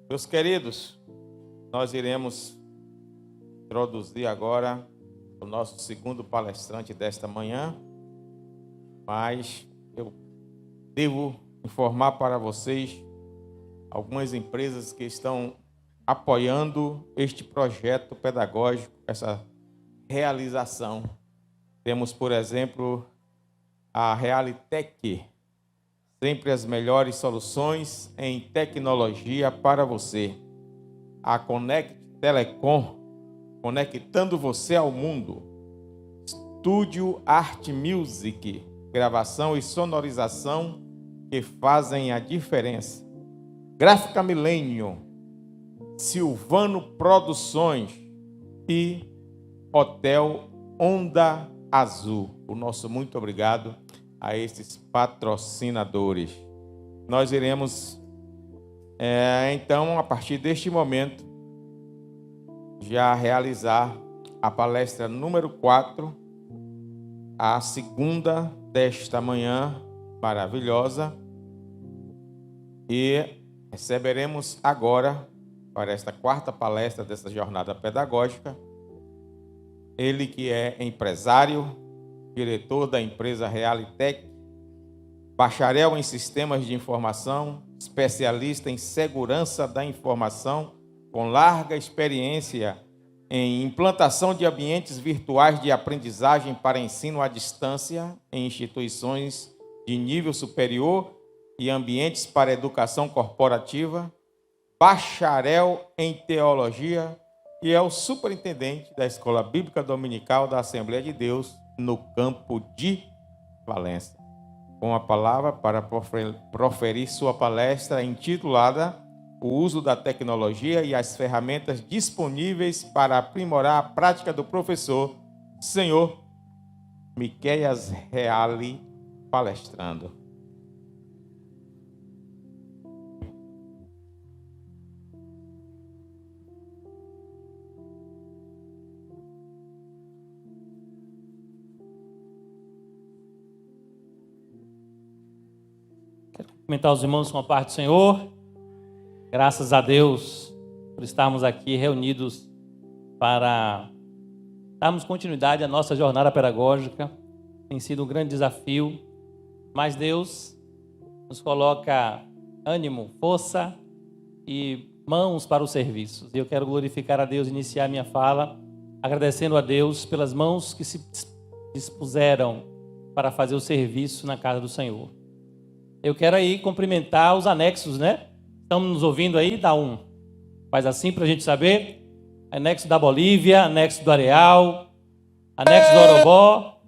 Meus queridos, nós iremos introduzir agora o nosso segundo palestrante desta manhã, mas eu devo informar para vocês algumas empresas que estão apoiando este projeto pedagógico, essa realização. Temos, por exemplo, a Realitec, sempre as melhores soluções em tecnologia para você. A Conect Telecom, conectando você ao mundo. Studio Art Music, gravação e sonorização que fazem a diferença. Gráfica Millennium, Silvano Produções e Hotel Onda Azul. O nosso muito obrigado a esses patrocinadores. Nós iremos, então, a partir deste momento, já realizar a palestra número 4, a segunda desta manhã maravilhosa, e receberemos agora, para esta quarta palestra dessa jornada pedagógica, ele que é empresário, diretor da empresa Realitec, bacharel em sistemas de informação, especialista em segurança da informação, com larga experiência em implantação de ambientes virtuais de aprendizagem para ensino à distância em instituições de nível superior e ambientes para educação corporativa, bacharel em teologia e é o superintendente da Escola Bíblica Dominical da Assembleia de Deus no campo de Valência. Com a palavra para proferir sua palestra intitulada O uso da tecnologia e as ferramentas disponíveis para aprimorar a prática do professor, senhor Miqueias Reale, palestrando. Cumprimentar os irmãos com a paz do Senhor. Graças a Deus por estarmos aqui reunidos para darmos continuidade à nossa jornada pedagógica. Tem sido um grande desafio, mas Deus nos coloca ânimo, força e mãos para os serviços. E eu quero glorificar a Deus e iniciar minha fala agradecendo a Deus pelas mãos que se dispuseram para fazer o serviço na casa do Senhor. Eu quero aí cumprimentar os anexos, né? Estão nos ouvindo aí? Dá um. Faz assim para a gente saber. Anexo da Bolívia, anexo do Areal, anexo do Orobó.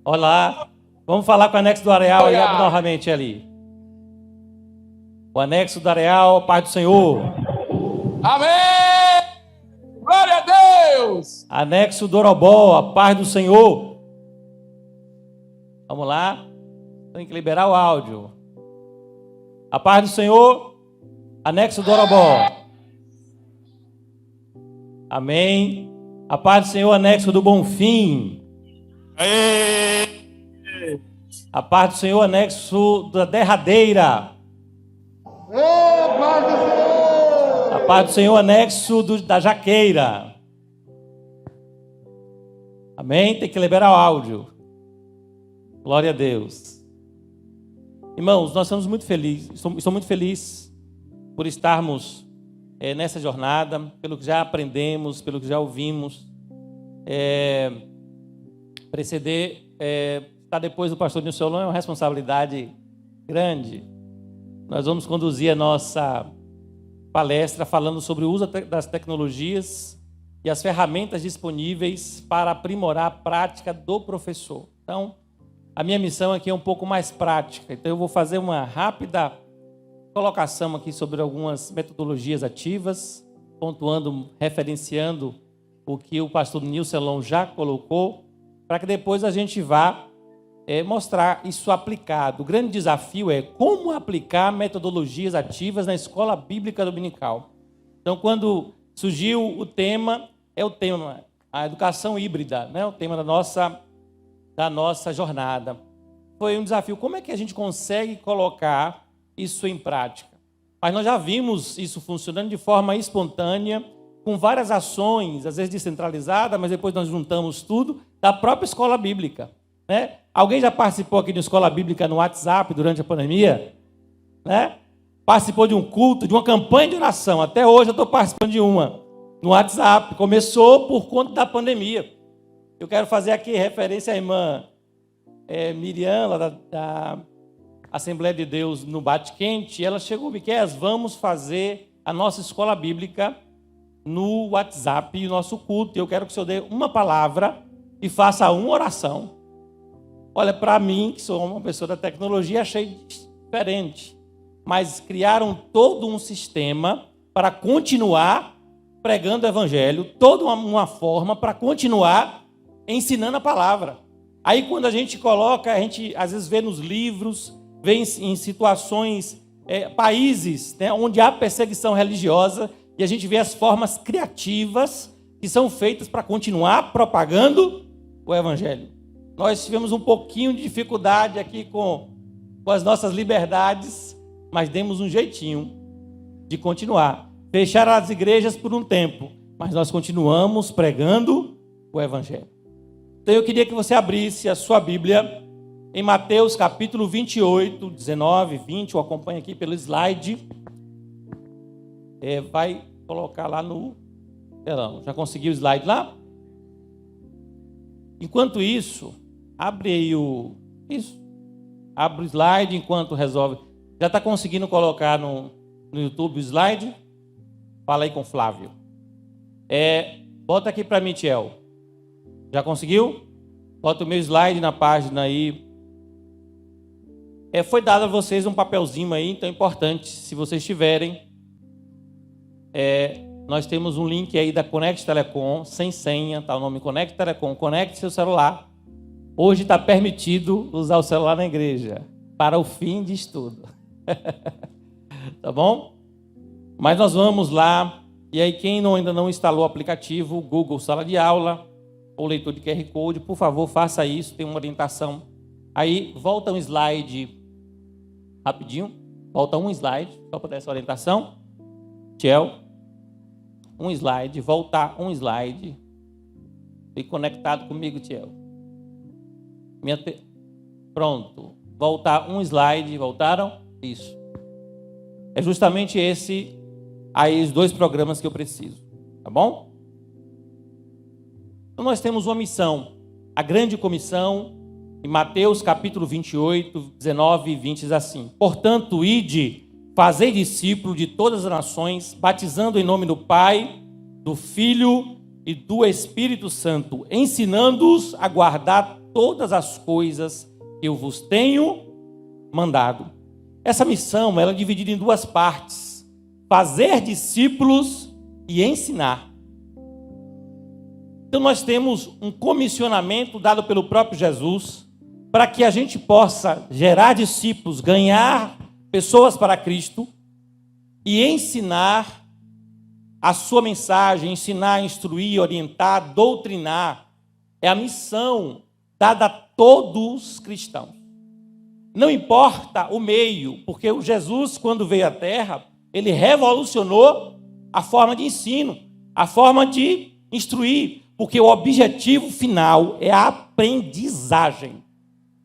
Olá. Vamos falar com o anexo do Areal aí novamente ali. O anexo do Areal, paz do Senhor. Amém! Glória a Deus! Anexo do Orobó, a paz do Senhor. Vamos lá. Tem que liberar o áudio. A paz do Senhor, anexo do Orobó. Amém. A paz do Senhor, anexo do Bonfim. A paz do Senhor, anexo da Derradeira. A paz do Senhor, anexo da Jaqueira. Amém. Tem que liberar o áudio. Glória a Deus. Irmãos, nós estamos muito felizes, estou muito feliz por estarmos nessa jornada, pelo que já aprendemos, pelo que já ouvimos. Estar depois do pastor Nilson Solon é uma responsabilidade grande. Nós vamos conduzir a nossa palestra falando sobre o uso das tecnologias e as ferramentas disponíveis para aprimorar a prática do professor. Então, a minha missão aqui é um pouco mais prática, então eu vou fazer uma rápida colocação aqui sobre algumas metodologias ativas, pontuando, referenciando o que o pastor Nilson Solon já colocou, para que depois a gente vá mostrar isso aplicado. O grande desafio é como aplicar metodologias ativas na Escola Bíblica Dominical. Então, quando surgiu o tema, a educação híbrida, né? O tema da nossa jornada. Foi um desafio. Como é que a gente consegue colocar isso em prática? mas nós já vimos isso funcionando de forma espontânea, com várias ações, às vezes descentralizadas, mas depois nós juntamos tudo, da própria escola bíblica, né? Alguém já participou aqui de uma escola bíblica no WhatsApp durante a pandemia? Né? Participou de um culto, de uma campanha de oração. Até hoje eu estou participando de uma no WhatsApp. Começou por conta da pandemia. Eu quero fazer aqui referência à irmã Miriam, lá da Assembleia de Deus no Bate Quente. Ela chegou, Miqueias, vamos fazer a nossa escola bíblica no WhatsApp e o nosso culto. Eu quero que o senhor dê uma palavra e faça uma oração. Olha, para mim, que sou uma pessoa da tecnologia, achei diferente. Mas criaram todo um sistema para continuar pregando o evangelho, toda uma forma para continuar ensinando a palavra. Aí quando a gente coloca, a gente às vezes vê nos livros, vê em situações, países, né, onde há perseguição religiosa, e a gente vê as formas criativas que são feitas para continuar propagando o evangelho. Nós tivemos um pouquinho de dificuldade aqui com as nossas liberdades, mas demos um jeitinho de continuar. Fecharam as igrejas por um tempo, mas nós continuamos pregando o evangelho. Então eu queria que você abrisse a sua Bíblia em Mateus capítulo 28, 19, 20, ou acompanha aqui pelo slide. Vai colocar lá no... Já conseguiu o slide lá? Enquanto isso, abre aí abre o slide enquanto resolve. Já está conseguindo colocar no YouTube o slide? Fala aí com o Flávio. Bota aqui para mim, Tiel. Já conseguiu? Bota o meu slide na página aí. Foi dado a vocês um papelzinho aí, então é importante, se vocês tiverem. Nós temos um link aí da Conect Telecom, sem senha, tá o nome Conect Telecom. Conecte seu celular. Hoje está permitido usar o celular na igreja, para o fim de estudo. Tá bom? Mas nós vamos lá, e aí quem ainda não instalou o aplicativo, Google Sala de Aula, ou leitor de QR Code, por favor, faça isso, tem uma orientação. Aí, volta um slide, rapidinho, volta um slide, só para dar essa orientação. Tiel, um slide, voltar um slide. Fique conectado comigo, Tiel. Pronto, voltar um slide, voltaram? Isso. É justamente aí os dois programas que eu preciso, tá bom? Então nós temos uma missão, a grande comissão, em Mateus capítulo 28, 19 e 20 diz assim: portanto, ide, fazei discípulos de todas as nações, batizando em nome do Pai, do Filho e do Espírito Santo, ensinando-os a guardar todas as coisas que eu vos tenho mandado. Essa missão ela é dividida em duas partes: fazer discípulos e ensinar. Então nós temos um comissionamento dado pelo próprio Jesus para que a gente possa gerar discípulos, ganhar pessoas para Cristo e ensinar a sua mensagem, ensinar, instruir, orientar, doutrinar. É a missão dada a todos os cristãos. Não importa o meio, porque o Jesus, quando veio à Terra, ele revolucionou a forma de ensino, a forma de instruir, porque o objetivo final é a aprendizagem.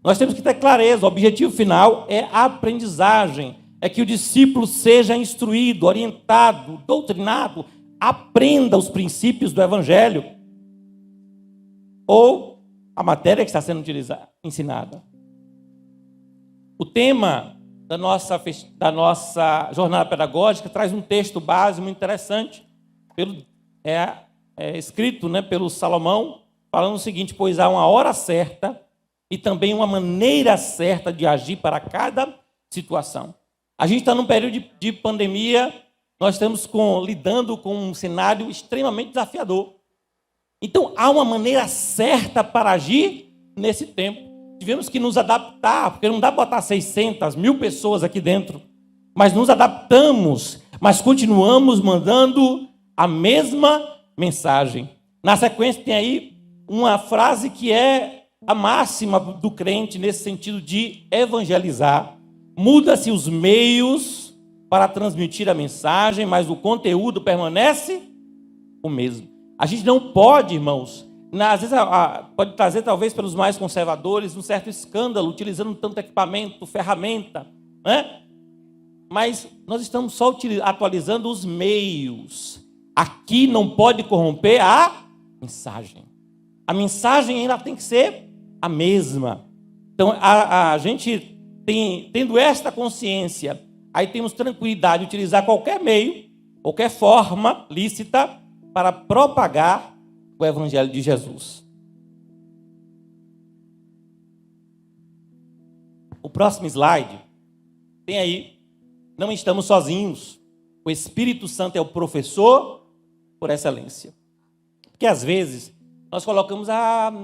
Nós temos que ter clareza, o objetivo final é a aprendizagem, é que o discípulo seja instruído, orientado, doutrinado, aprenda os princípios do Evangelho, ou a matéria que está sendo ensinada. O tema da nossa jornada pedagógica traz um texto base muito interessante, escrito, né, pelo Salomão, falando o seguinte: pois há uma hora certa e também uma maneira certa de agir para cada situação. A gente está num período de pandemia, nós estamos lidando com um cenário extremamente desafiador. Então, há uma maneira certa para agir nesse tempo. Tivemos que nos adaptar, porque não dá para botar 600, 1000 pessoas aqui dentro, mas nos adaptamos, mas continuamos mandando a mesma mensagem. Na sequência tem aí uma frase que é a máxima do crente nesse sentido de evangelizar. Muda-se os meios, para transmitir a mensagem, mas o conteúdo permanece o mesmo. A gente não pode, irmãos, às vezes pode trazer talvez pelos mais conservadores um certo escândalo, utilizando tanto equipamento, ferramenta, né? Mas nós estamos só atualizando os meios. Aqui não pode corromper a mensagem. A mensagem ainda tem que ser a mesma. Então, a gente tendo esta consciência, aí temos tranquilidade de utilizar qualquer meio, qualquer forma lícita para propagar o Evangelho de Jesus. O próximo slide tem aí, não estamos sozinhos. O Espírito Santo é o professor por excelência. Porque às vezes nós colocamos,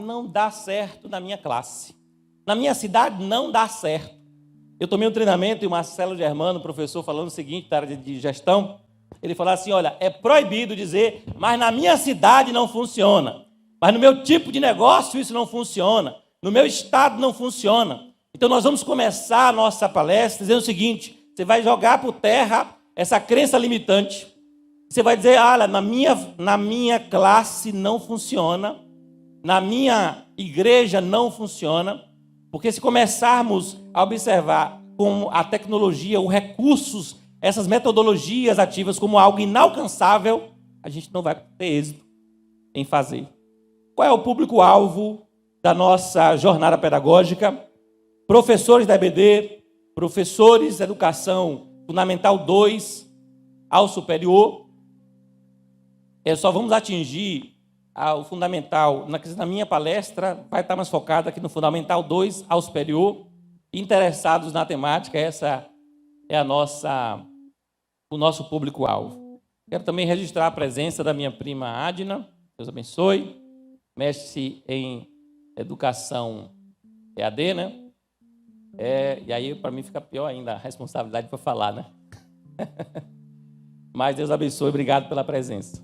não dá certo na minha classe. Na minha cidade não dá certo. Eu tomei um treinamento e o Marcelo Germano, professor, falando o seguinte, da área de gestão, ele falou assim, olha, é proibido dizer, mas na minha cidade não funciona. Mas no meu tipo de negócio isso não funciona. No meu estado não funciona. Então nós vamos começar a nossa palestra dizendo o seguinte, você vai jogar por terra essa crença limitante. Você vai dizer, olha, na minha classe não funciona, na minha igreja não funciona, porque se começarmos a observar como a tecnologia, os recursos, essas metodologias ativas como algo inalcançável, a gente não vai ter êxito em fazer. Qual é o público-alvo da nossa jornada pedagógica? Professores da EBD, professores de educação fundamental 2 ao superior. Só vamos atingir o fundamental, na minha palestra, vai estar mais focada aqui no fundamental 2 ao superior, interessados na temática, essa é o nosso público-alvo. Quero também registrar a presença da minha prima Adna, Deus abençoe, mestre em educação EAD, né? E aí, para mim, fica pior ainda a responsabilidade para falar, né? Mas Deus abençoe, obrigado pela presença.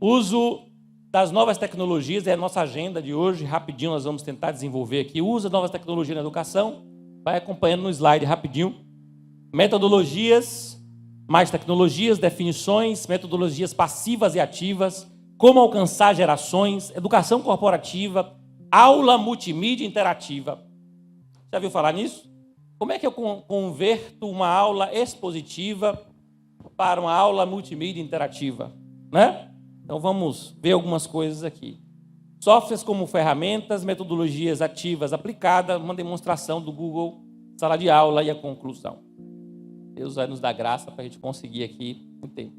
Uso das novas tecnologias é a nossa agenda de hoje, rapidinho nós vamos tentar desenvolver aqui. Uso das novas tecnologias na educação, vai acompanhando no slide rapidinho. Metodologias, mais tecnologias, definições, metodologias passivas e ativas, como alcançar gerações, educação corporativa, aula multimídia interativa. Já viu falar nisso? Como é que eu converto uma aula expositiva para uma aula multimídia interativa? Né? Então vamos ver algumas coisas aqui. Softwares como ferramentas, metodologias ativas aplicadas, uma demonstração do Google, sala de aula e a conclusão. Deus vai nos dar graça para a gente conseguir aqui o tempo.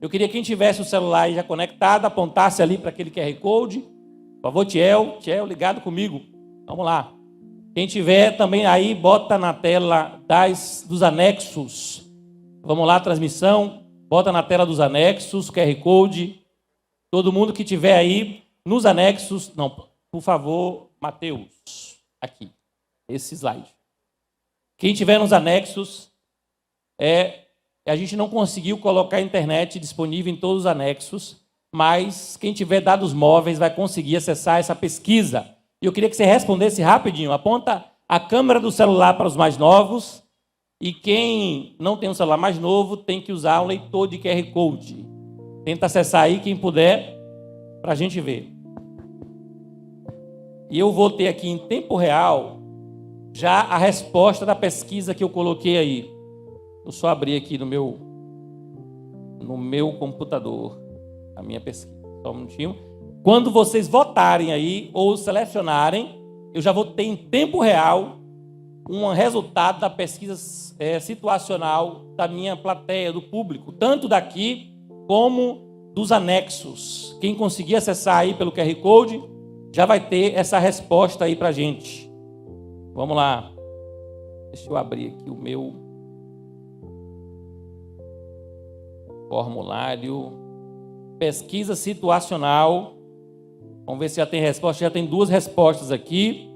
Eu queria que quem tivesse o celular já conectado, apontasse ali para aquele QR Code. Por favor, Tiel, ligado comigo. Vamos lá. Quem tiver também aí, bota na tela dos anexos. Vamos lá, transmissão. Bota na tela dos anexos, QR Code. Todo mundo que tiver aí nos anexos. Não, por favor, Mateus. Aqui, esse slide. Quem tiver nos anexos, a gente não conseguiu colocar a internet disponível em todos os anexos, mas quem tiver dados móveis vai conseguir acessar essa pesquisa. E eu queria que você respondesse rapidinho. Aponta a câmera do celular para os mais novos. E quem não tem um celular mais novo tem que usar um leitor de QR Code. Tenta acessar aí, quem puder, para a gente ver. E eu vou ter aqui em tempo real já a resposta da pesquisa que eu coloquei aí. Eu só abri aqui no meu computador a minha pesquisa. Só um minutinho. Quando vocês votarem aí ou selecionarem, eu já vou ter em tempo real um resultado da pesquisa situacional da minha plateia, do público, tanto daqui como dos anexos. Quem conseguir acessar aí pelo QR Code já vai ter essa resposta aí para a gente. Vamos lá. Deixa eu abrir aqui o meu formulário. Pesquisa situacional. Vamos ver se já tem resposta. Já tem 2 respostas aqui.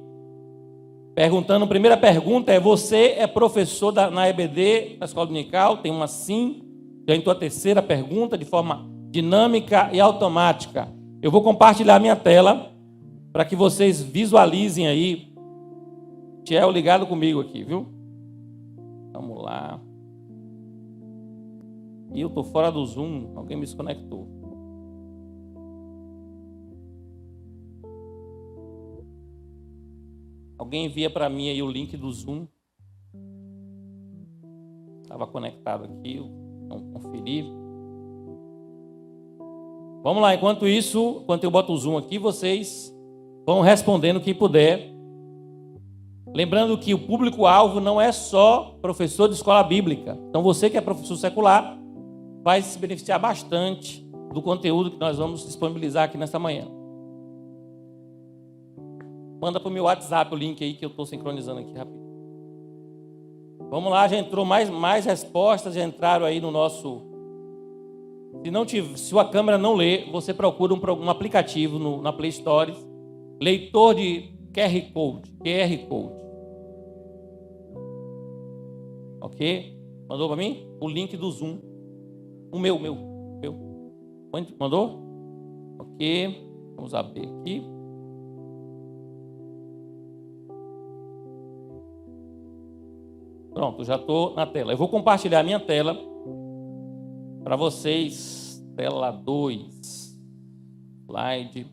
Perguntando, a primeira pergunta é: você é professor na EBD, na Escola Dominical? Tem uma sim. Já entrou a terceira pergunta, de forma dinâmica e automática. Eu vou compartilhar a minha tela para que vocês visualizem aí. Tiel ligado comigo aqui, viu? Vamos lá. E eu estou fora do Zoom, alguém me desconectou. Alguém envia para mim aí o link do Zoom. Estava conectado aqui, eu não conferi. Vamos lá, enquanto isso, enquanto eu boto o Zoom aqui, vocês vão respondendo o que puder. Lembrando que o público-alvo não é só professor de escola bíblica. Então você que é professor secular vai se beneficiar bastante do conteúdo que nós vamos disponibilizar aqui nesta manhã. Manda para o meu WhatsApp o link aí que eu estou sincronizando aqui rapidinho. Vamos lá, já entrou mais respostas, já entraram aí no nosso... Se sua câmera não lê, você procura um aplicativo na Play Store, leitor de QR Code. Ok? Mandou para mim? O link do Zoom. O meu. Mandou? Ok. Vamos abrir aqui. Pronto, já estou na tela. Eu vou compartilhar a minha tela para vocês. Tela 2. Slide.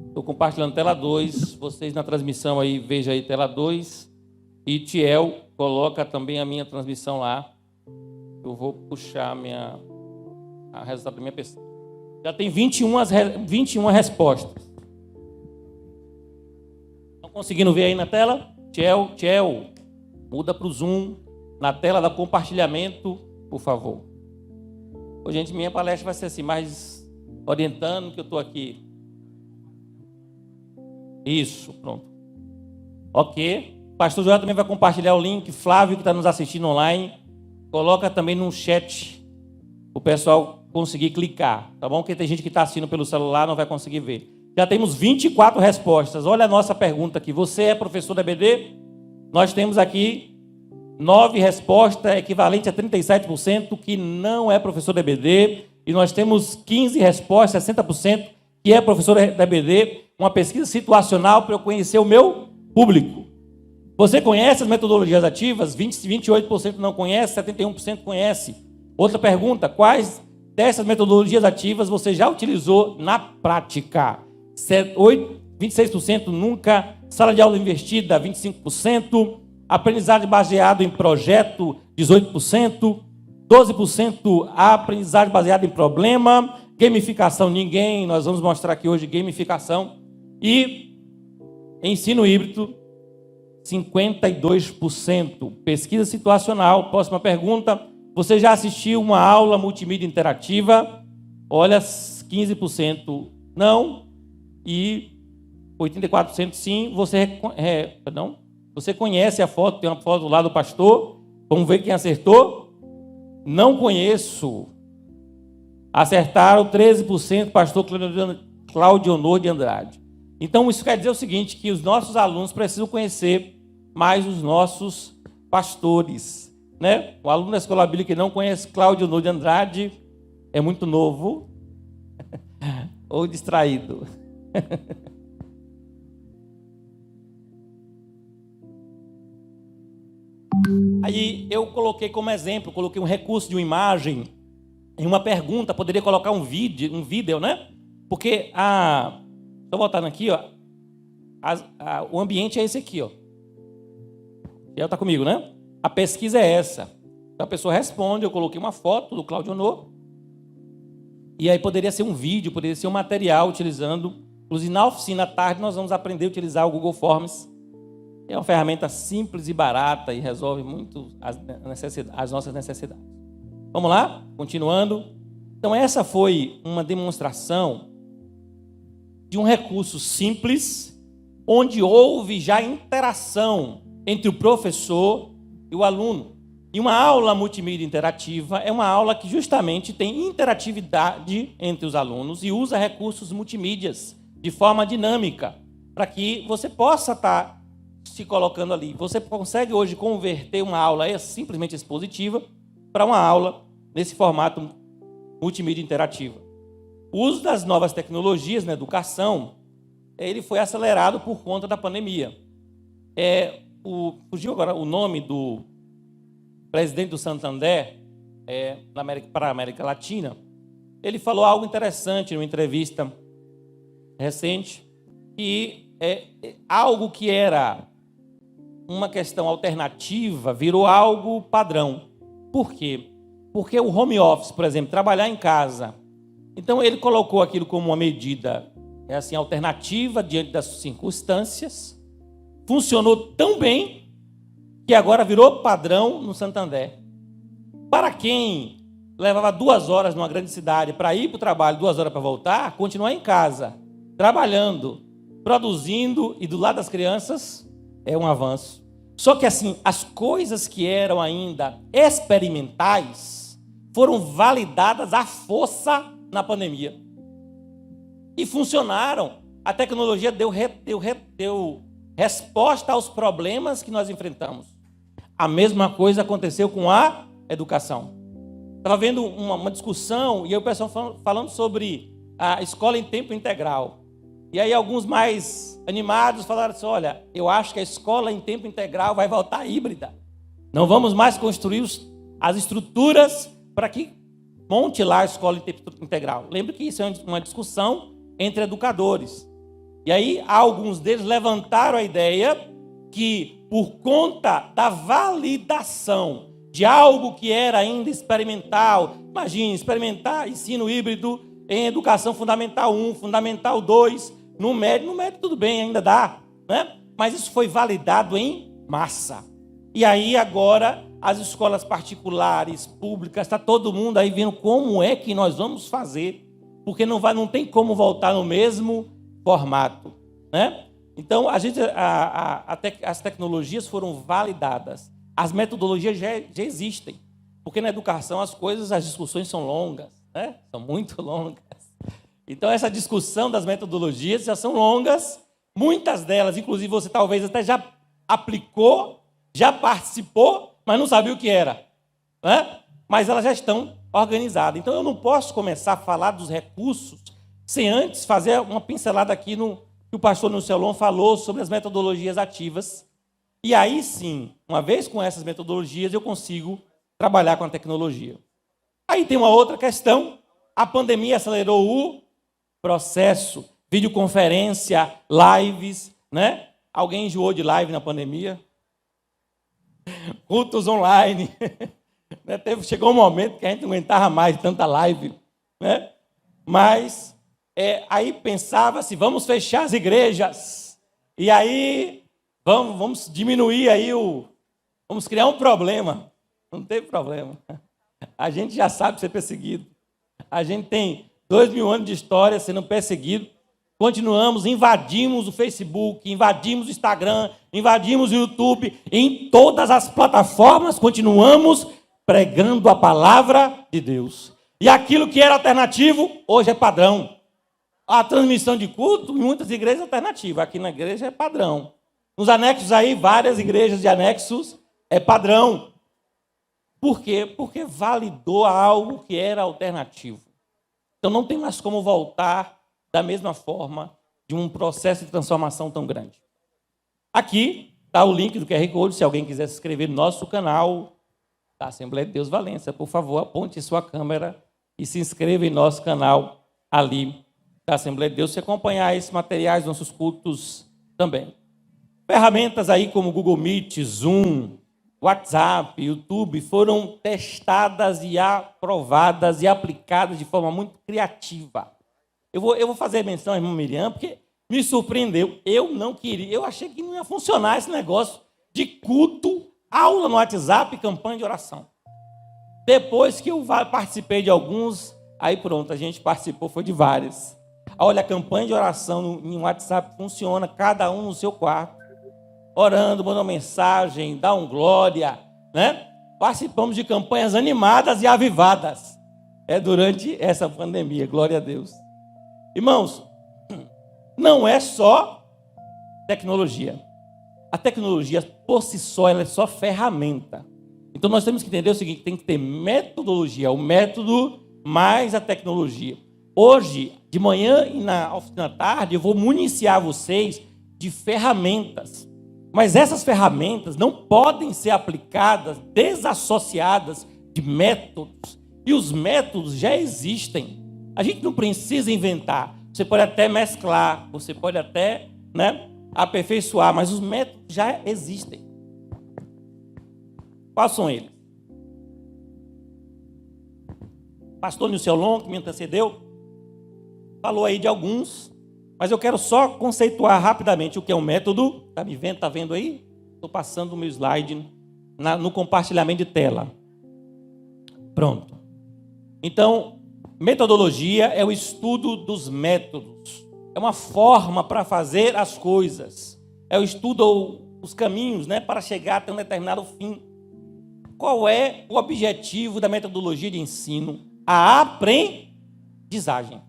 Estou compartilhando tela 2. Vocês na transmissão aí, vejam aí tela 2. E Tiel, coloca também a minha transmissão lá. Eu vou puxar a resultado da minha pesquisa. Já tem 21 respostas. Estão conseguindo ver aí na tela? Tiel, muda para o Zoom. Na tela do compartilhamento, por favor. Ô, gente, minha palestra vai ser assim, mais orientando que eu estou aqui. Isso, pronto. Ok. O pastor Joel também vai compartilhar o link. Flávio, que está nos assistindo online, coloca também no chat o pessoal conseguir clicar, tá bom? Porque tem gente que está assistindo pelo celular, não vai conseguir ver. Já temos 24 respostas. Olha a nossa pergunta aqui. Você é professor da EBD? Nós temos aqui 9 respostas, equivalente a 37%, que não é professor da EBD. E nós temos 15 respostas, 60%, que é professor da EBD. Uma pesquisa situacional para eu conhecer o meu público. Você conhece as metodologias ativas? 28% não conhece, 71% conhece. Outra pergunta, quais dessas metodologias ativas você já utilizou na prática? 26% nunca. Sala de aula investida, 25%. Aprendizagem baseada em projeto, 18%. 12% aprendizagem baseada em problema. Gamificação, ninguém. Nós vamos mostrar aqui hoje gamificação. E ensino híbrido, 52%. Pesquisa situacional. Próxima pergunta. Você já assistiu uma aula multimídia interativa? Olha, 15% não. E 84% sim. Você conhece a foto? Tem uma foto lá do pastor. Vamos ver quem acertou. Não conheço. Acertaram 13%, pastor Claudionor de Andrade. Então, isso quer dizer o seguinte, que os nossos alunos precisam conhecer mais os nossos pastores, né? O aluno da Escola Bíblica que não conhece Claudionor de Andrade é muito novo ou distraído. Aí eu coloquei como exemplo, coloquei um recurso de uma imagem em uma pergunta, poderia colocar um vídeo, né? Porque estou voltando aqui, ó. O ambiente é esse aqui, ó. Já está comigo, né? A pesquisa é essa. Então a pessoa responde, eu coloquei uma foto do Claudionor. E aí poderia ser um vídeo, poderia ser um material utilizando. Inclusive na oficina à tarde nós vamos aprender a utilizar o Google Forms. É uma ferramenta simples e barata e resolve muito as nossas necessidades. Vamos lá? Continuando. Então essa foi uma demonstração de um recurso simples, onde houve já interação entre o professor e o aluno. E uma aula multimídia interativa é uma aula que justamente tem interatividade entre os alunos e usa recursos multimídias de forma dinâmica, para que você possa estar se colocando ali. Você consegue hoje converter uma aula simplesmente expositiva para uma aula nesse formato multimídia interativa. O uso das novas tecnologias na educação, ele foi acelerado por conta da pandemia. fugiu agora o nome do presidente do Santander para a América Latina. Ele falou algo interessante numa entrevista recente, que algo que era uma questão alternativa virou algo padrão. Por quê? Porque o home office, por exemplo, trabalhar em casa. Então ele colocou aquilo como uma medida alternativa diante das circunstâncias. Funcionou tão bem que agora virou padrão no Santander. Para quem levava 2 horas numa grande cidade para ir para o trabalho, 2 horas para voltar, continuar em casa, trabalhando, produzindo e do lado das crianças é um avanço. Só que assim, as coisas que eram ainda experimentais foram validadas à força na pandemia. E funcionaram. A tecnologia deu resposta aos problemas que nós enfrentamos. A mesma coisa aconteceu com a educação. Estava vendo uma discussão e aí o pessoal falando sobre a escola em tempo integral. E aí alguns mais animados falaram assim, olha, eu acho que a escola em tempo integral vai voltar híbrida. Não vamos mais construir as estruturas para que monte lá a escola em tempo integral. Lembre que isso é uma discussão entre educadores. E aí alguns deles levantaram a ideia que por conta da validação de algo que era ainda experimental, imagine, experimentar ensino híbrido em educação fundamental 1, fundamental 2, no médio tudo bem, ainda dá, né? Mas isso foi validado em massa. E aí agora as escolas particulares, públicas, está todo mundo aí vendo como é que nós vamos fazer, porque não tem como voltar no mesmo formato, né? Então as tecnologias foram validadas, as metodologias já existem, porque na educação as discussões são longas, né? São muito longas. Então essa discussão das metodologias já são longas, muitas delas, inclusive você talvez até já aplicou, já participou, mas não sabia o que era, né? Mas elas já estão organizadas. Então eu não posso começar a falar dos recursos sem antes fazer uma pincelada aqui no que o pastor Nusselon falou sobre as metodologias ativas. E aí sim, uma vez com essas metodologias, eu consigo trabalhar com a tecnologia. Aí tem uma outra questão, a pandemia acelerou o processo, videoconferência, lives, né? Alguém enjoou de live na pandemia? Cultos online. Chegou um momento que a gente não aguentava mais de tanta live, né? Mas aí pensava-se, vamos fechar as igrejas, e aí vamos diminuir aí vamos criar um problema. Não teve problema. A gente já sabe ser perseguido. A gente tem 2000 anos de história sendo perseguido. Continuamos, invadimos o Facebook, invadimos o Instagram, invadimos o YouTube. Em todas as plataformas, continuamos pregando a palavra de Deus. E aquilo que era alternativo, hoje é padrão. A transmissão de culto, em muitas igrejas é alternativa. Aqui na igreja é padrão. Nos anexos aí, várias igrejas de anexos, é padrão. Por quê? Porque validou algo que era alternativo. Então não tem mais como voltar da mesma forma de um processo de transformação tão grande. Aqui está o link do QR Code, se alguém quiser se inscrever no nosso canal da Assembleia de Deus Valência, por favor, aponte sua câmera e se inscreva em nosso canal ali da Assembleia de Deus e acompanhar esses materiais dos nossos cultos também. Ferramentas aí como Google Meet, Zoom, WhatsApp, YouTube foram testadas e aprovadas e aplicadas de forma muito criativa. Eu vou fazer menção à irmã Miriam, porque me surpreendeu. Eu não queria, eu achei que não ia funcionar esse negócio de culto, aula no WhatsApp, campanha de oração. Depois que eu participei de alguns, aí pronto, a gente participou, foi de várias. Olha, a campanha de oração no WhatsApp funciona, cada um no seu quarto, orando, mandando mensagem, dá um glória, né? Participamos de campanhas animadas e avivadas durante essa pandemia, glória a Deus. Irmãos, não é só tecnologia. A tecnologia, por si só, ela é só ferramenta. Então, nós temos que entender o seguinte, tem que ter metodologia, o método mais a tecnologia. Hoje, de manhã e na tarde, eu vou municiar vocês de ferramentas. Mas essas ferramentas não podem ser aplicadas desassociadas de métodos. E os métodos já existem. A gente não precisa inventar. Você pode até mesclar, você pode até, aperfeiçoar, mas os métodos já existem. Quais são eles? Pastor Nilson Long, que me antecedeu, falou aí de alguns, mas eu quero só conceituar rapidamente o que é um método. Está vendo aí? Estou passando o meu slide no compartilhamento de tela. Pronto. Então, metodologia é o estudo dos métodos. É uma forma para fazer as coisas. É o estudo, os caminhos, para chegar até um determinado fim. Qual é o objetivo da metodologia de ensino? A aprendizagem.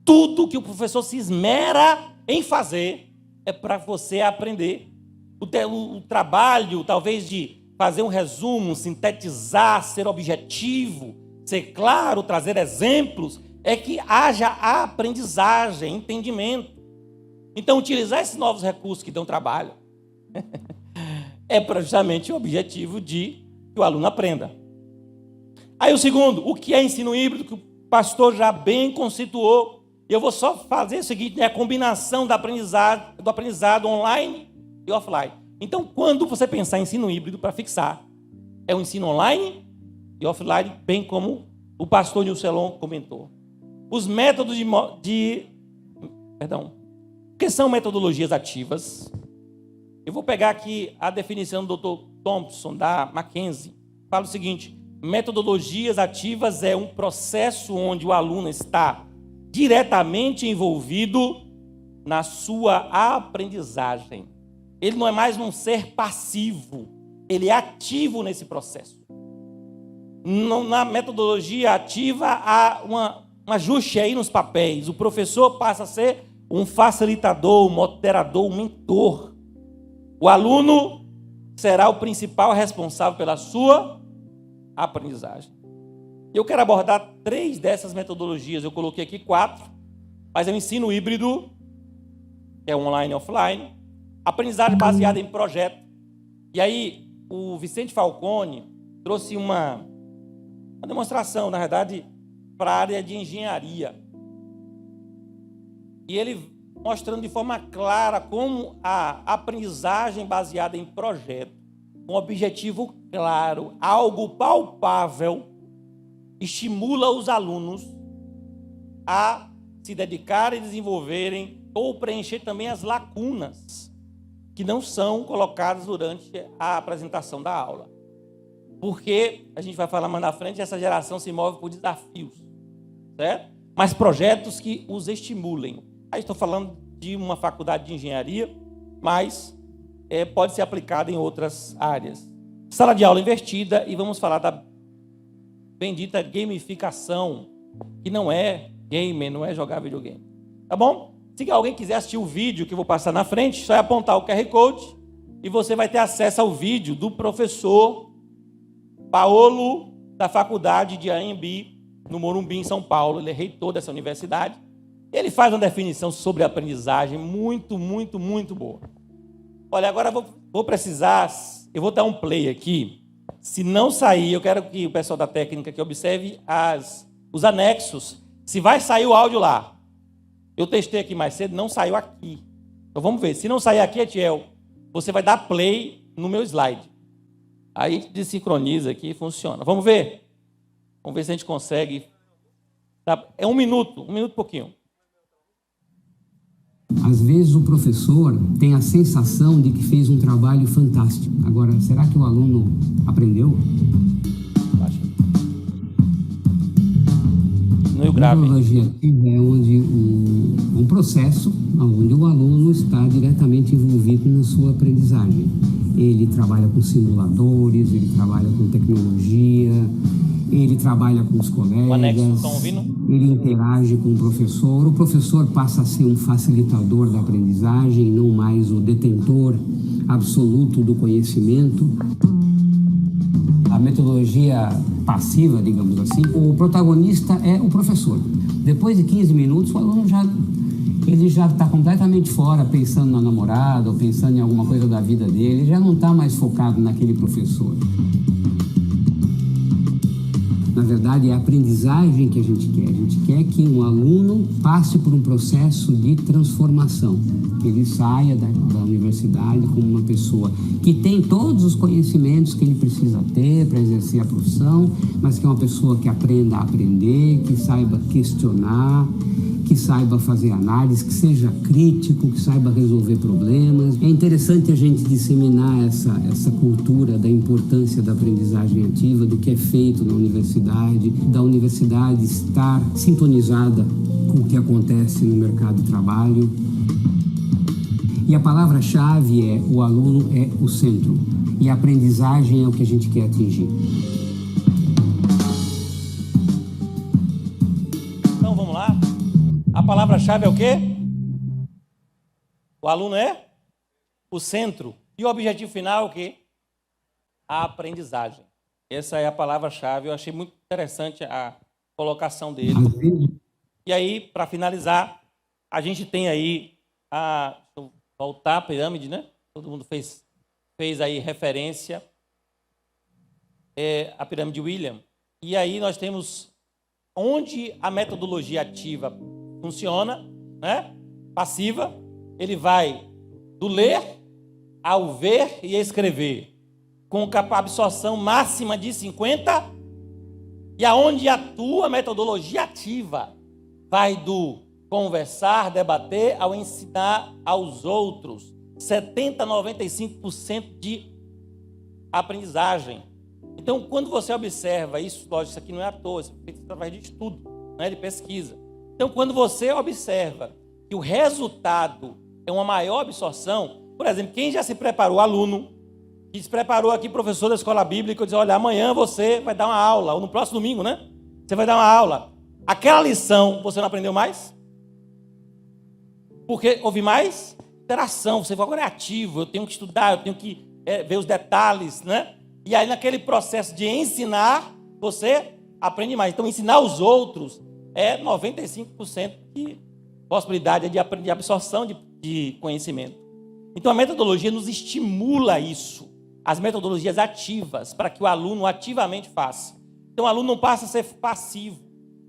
Tudo que o professor se esmera em fazer é para você aprender. O trabalho, talvez, de fazer um resumo, sintetizar, ser objetivo, ser claro, trazer exemplos, é que haja aprendizagem, entendimento. Então, utilizar esses novos recursos que dão trabalho é justamente o objetivo de que o aluno aprenda. Aí o segundo, o que é ensino híbrido, que o pastor já bem conceituou. E eu vou só fazer o seguinte, a combinação do aprendizado online e offline. Então, quando você pensar em ensino híbrido, para fixar, é o ensino online e offline, bem como o pastor Nilson Long comentou. Os métodos o que são metodologias ativas? Eu vou pegar aqui a definição do Dr. Thompson, da Mackenzie. Fala o seguinte: metodologias ativas é um processo onde o aluno está diretamente envolvido na sua aprendizagem. Ele não é mais um ser passivo, ele é ativo nesse processo. Na metodologia ativa há um ajuste aí nos papéis. O professor passa a ser um facilitador, um moderador, um mentor. O aluno será o principal responsável pela sua aprendizagem. Eu quero abordar 3 dessas metodologias. Eu coloquei aqui 4, mas é o ensino híbrido, que é online e offline, aprendizagem baseada em projeto. E aí, o Vicente Falcone trouxe uma demonstração, na verdade, para a área de engenharia. E ele mostrando de forma clara como a aprendizagem baseada em projeto, com objetivo claro, algo palpável, estimula os alunos a se dedicarem e desenvolverem ou preencher também as lacunas que não são colocadas durante a apresentação da aula. Porque, a gente vai falar mais na frente, essa geração se move por desafios, certo? Mas projetos que os estimulem. Aí estou falando de uma faculdade de engenharia, mas pode ser aplicado em outras áreas. Sala de aula invertida, e vamos falar da bendita gamificação, que não é gamer, não é jogar videogame. Tá bom? Se alguém quiser assistir o vídeo que eu vou passar na frente, só é apontar o QR Code e você vai ter acesso ao vídeo do professor Paolo, da faculdade de AMB, no Morumbi, em São Paulo. Ele é reitor dessa universidade. Ele faz uma definição sobre aprendizagem muito, muito, muito boa. Olha, agora eu vou precisar, eu vou dar um play aqui. Se não sair, eu quero que o pessoal da técnica que observe os anexos. Se vai sair o áudio lá. Eu testei aqui mais cedo, não saiu aqui. Então vamos ver. Se não sair aqui, Etiel, você vai dar play no meu slide. Aí a gente desincroniza aqui e funciona. Vamos ver? Vamos ver se a gente consegue. É 1 minuto, 1 minuto e pouquinho. Às vezes o professor tem a sensação de que fez um trabalho fantástico. Agora, será que o aluno aprendeu? No grave. A metodologia ativa é um processo onde o aluno está diretamente envolvido na sua aprendizagem. Ele trabalha com simuladores, ele trabalha com tecnologia, ele trabalha com os colegas, o anexo, estão ouvindo? Ele interage com o professor passa a ser um facilitador da aprendizagem, não mais o detentor absoluto do conhecimento. A metodologia passiva, digamos assim, o protagonista é o professor. Depois de 15 minutos, o aluno ele já está completamente fora, pensando na namorada ou pensando em alguma coisa da vida dele, ele já não está mais focado naquele professor. Na verdade, é a aprendizagem que a gente quer. A gente quer que um aluno passe por um processo de transformação, que ele saia da universidade como uma pessoa que tem todos os conhecimentos que ele precisa ter para exercer a profissão, mas que é uma pessoa que aprenda a aprender, que saiba questionar, que saiba fazer análise, que seja crítico, que saiba resolver problemas. É interessante a gente disseminar essa cultura da importância da aprendizagem ativa, do que é feito na universidade, da universidade estar sintonizada com o que acontece no mercado de trabalho. E a palavra-chave é: o aluno é o centro, e a aprendizagem é o que a gente quer atingir. Então vamos lá. A palavra-chave é o quê? O aluno é o centro. E o objetivo final é o quê? A aprendizagem. Essa é a palavra-chave. Eu achei muito interessante a colocação dele. E aí, para finalizar, a gente tem aí deixa eu voltar a pirâmide, né? Todo mundo fez aí referência à pirâmide William. E aí nós temos onde a metodologia ativa funciona, né? Passiva, ele vai do ler ao ver e escrever, com absorção máxima de 50, e aonde atua a metodologia ativa, vai do conversar, debater, ao ensinar aos outros, 70 a 95% de aprendizagem. Então, quando você observa isso, lógico, isso aqui não é à toa, isso é feito através de estudo, né, de pesquisa. Então, quando você observa que o resultado é uma maior absorção, por exemplo, quem já se preparou, aluno, que se preparou aqui, professor da escola bíblica, diz: olha, amanhã você vai dar uma aula, ou no próximo domingo, né? Você vai dar uma aula. Aquela lição, você não aprendeu mais? Porque houve mais interação, você agora é ativo, eu tenho que estudar, eu tenho que ver os detalhes, né? E aí, naquele processo de ensinar, você aprende mais. Então, ensinar os outros é 95% de possibilidade de absorção de conhecimento. Então, a metodologia nos estimula isso, as metodologias ativas, para que o aluno ativamente faça. Então, o aluno não passa a ser passivo.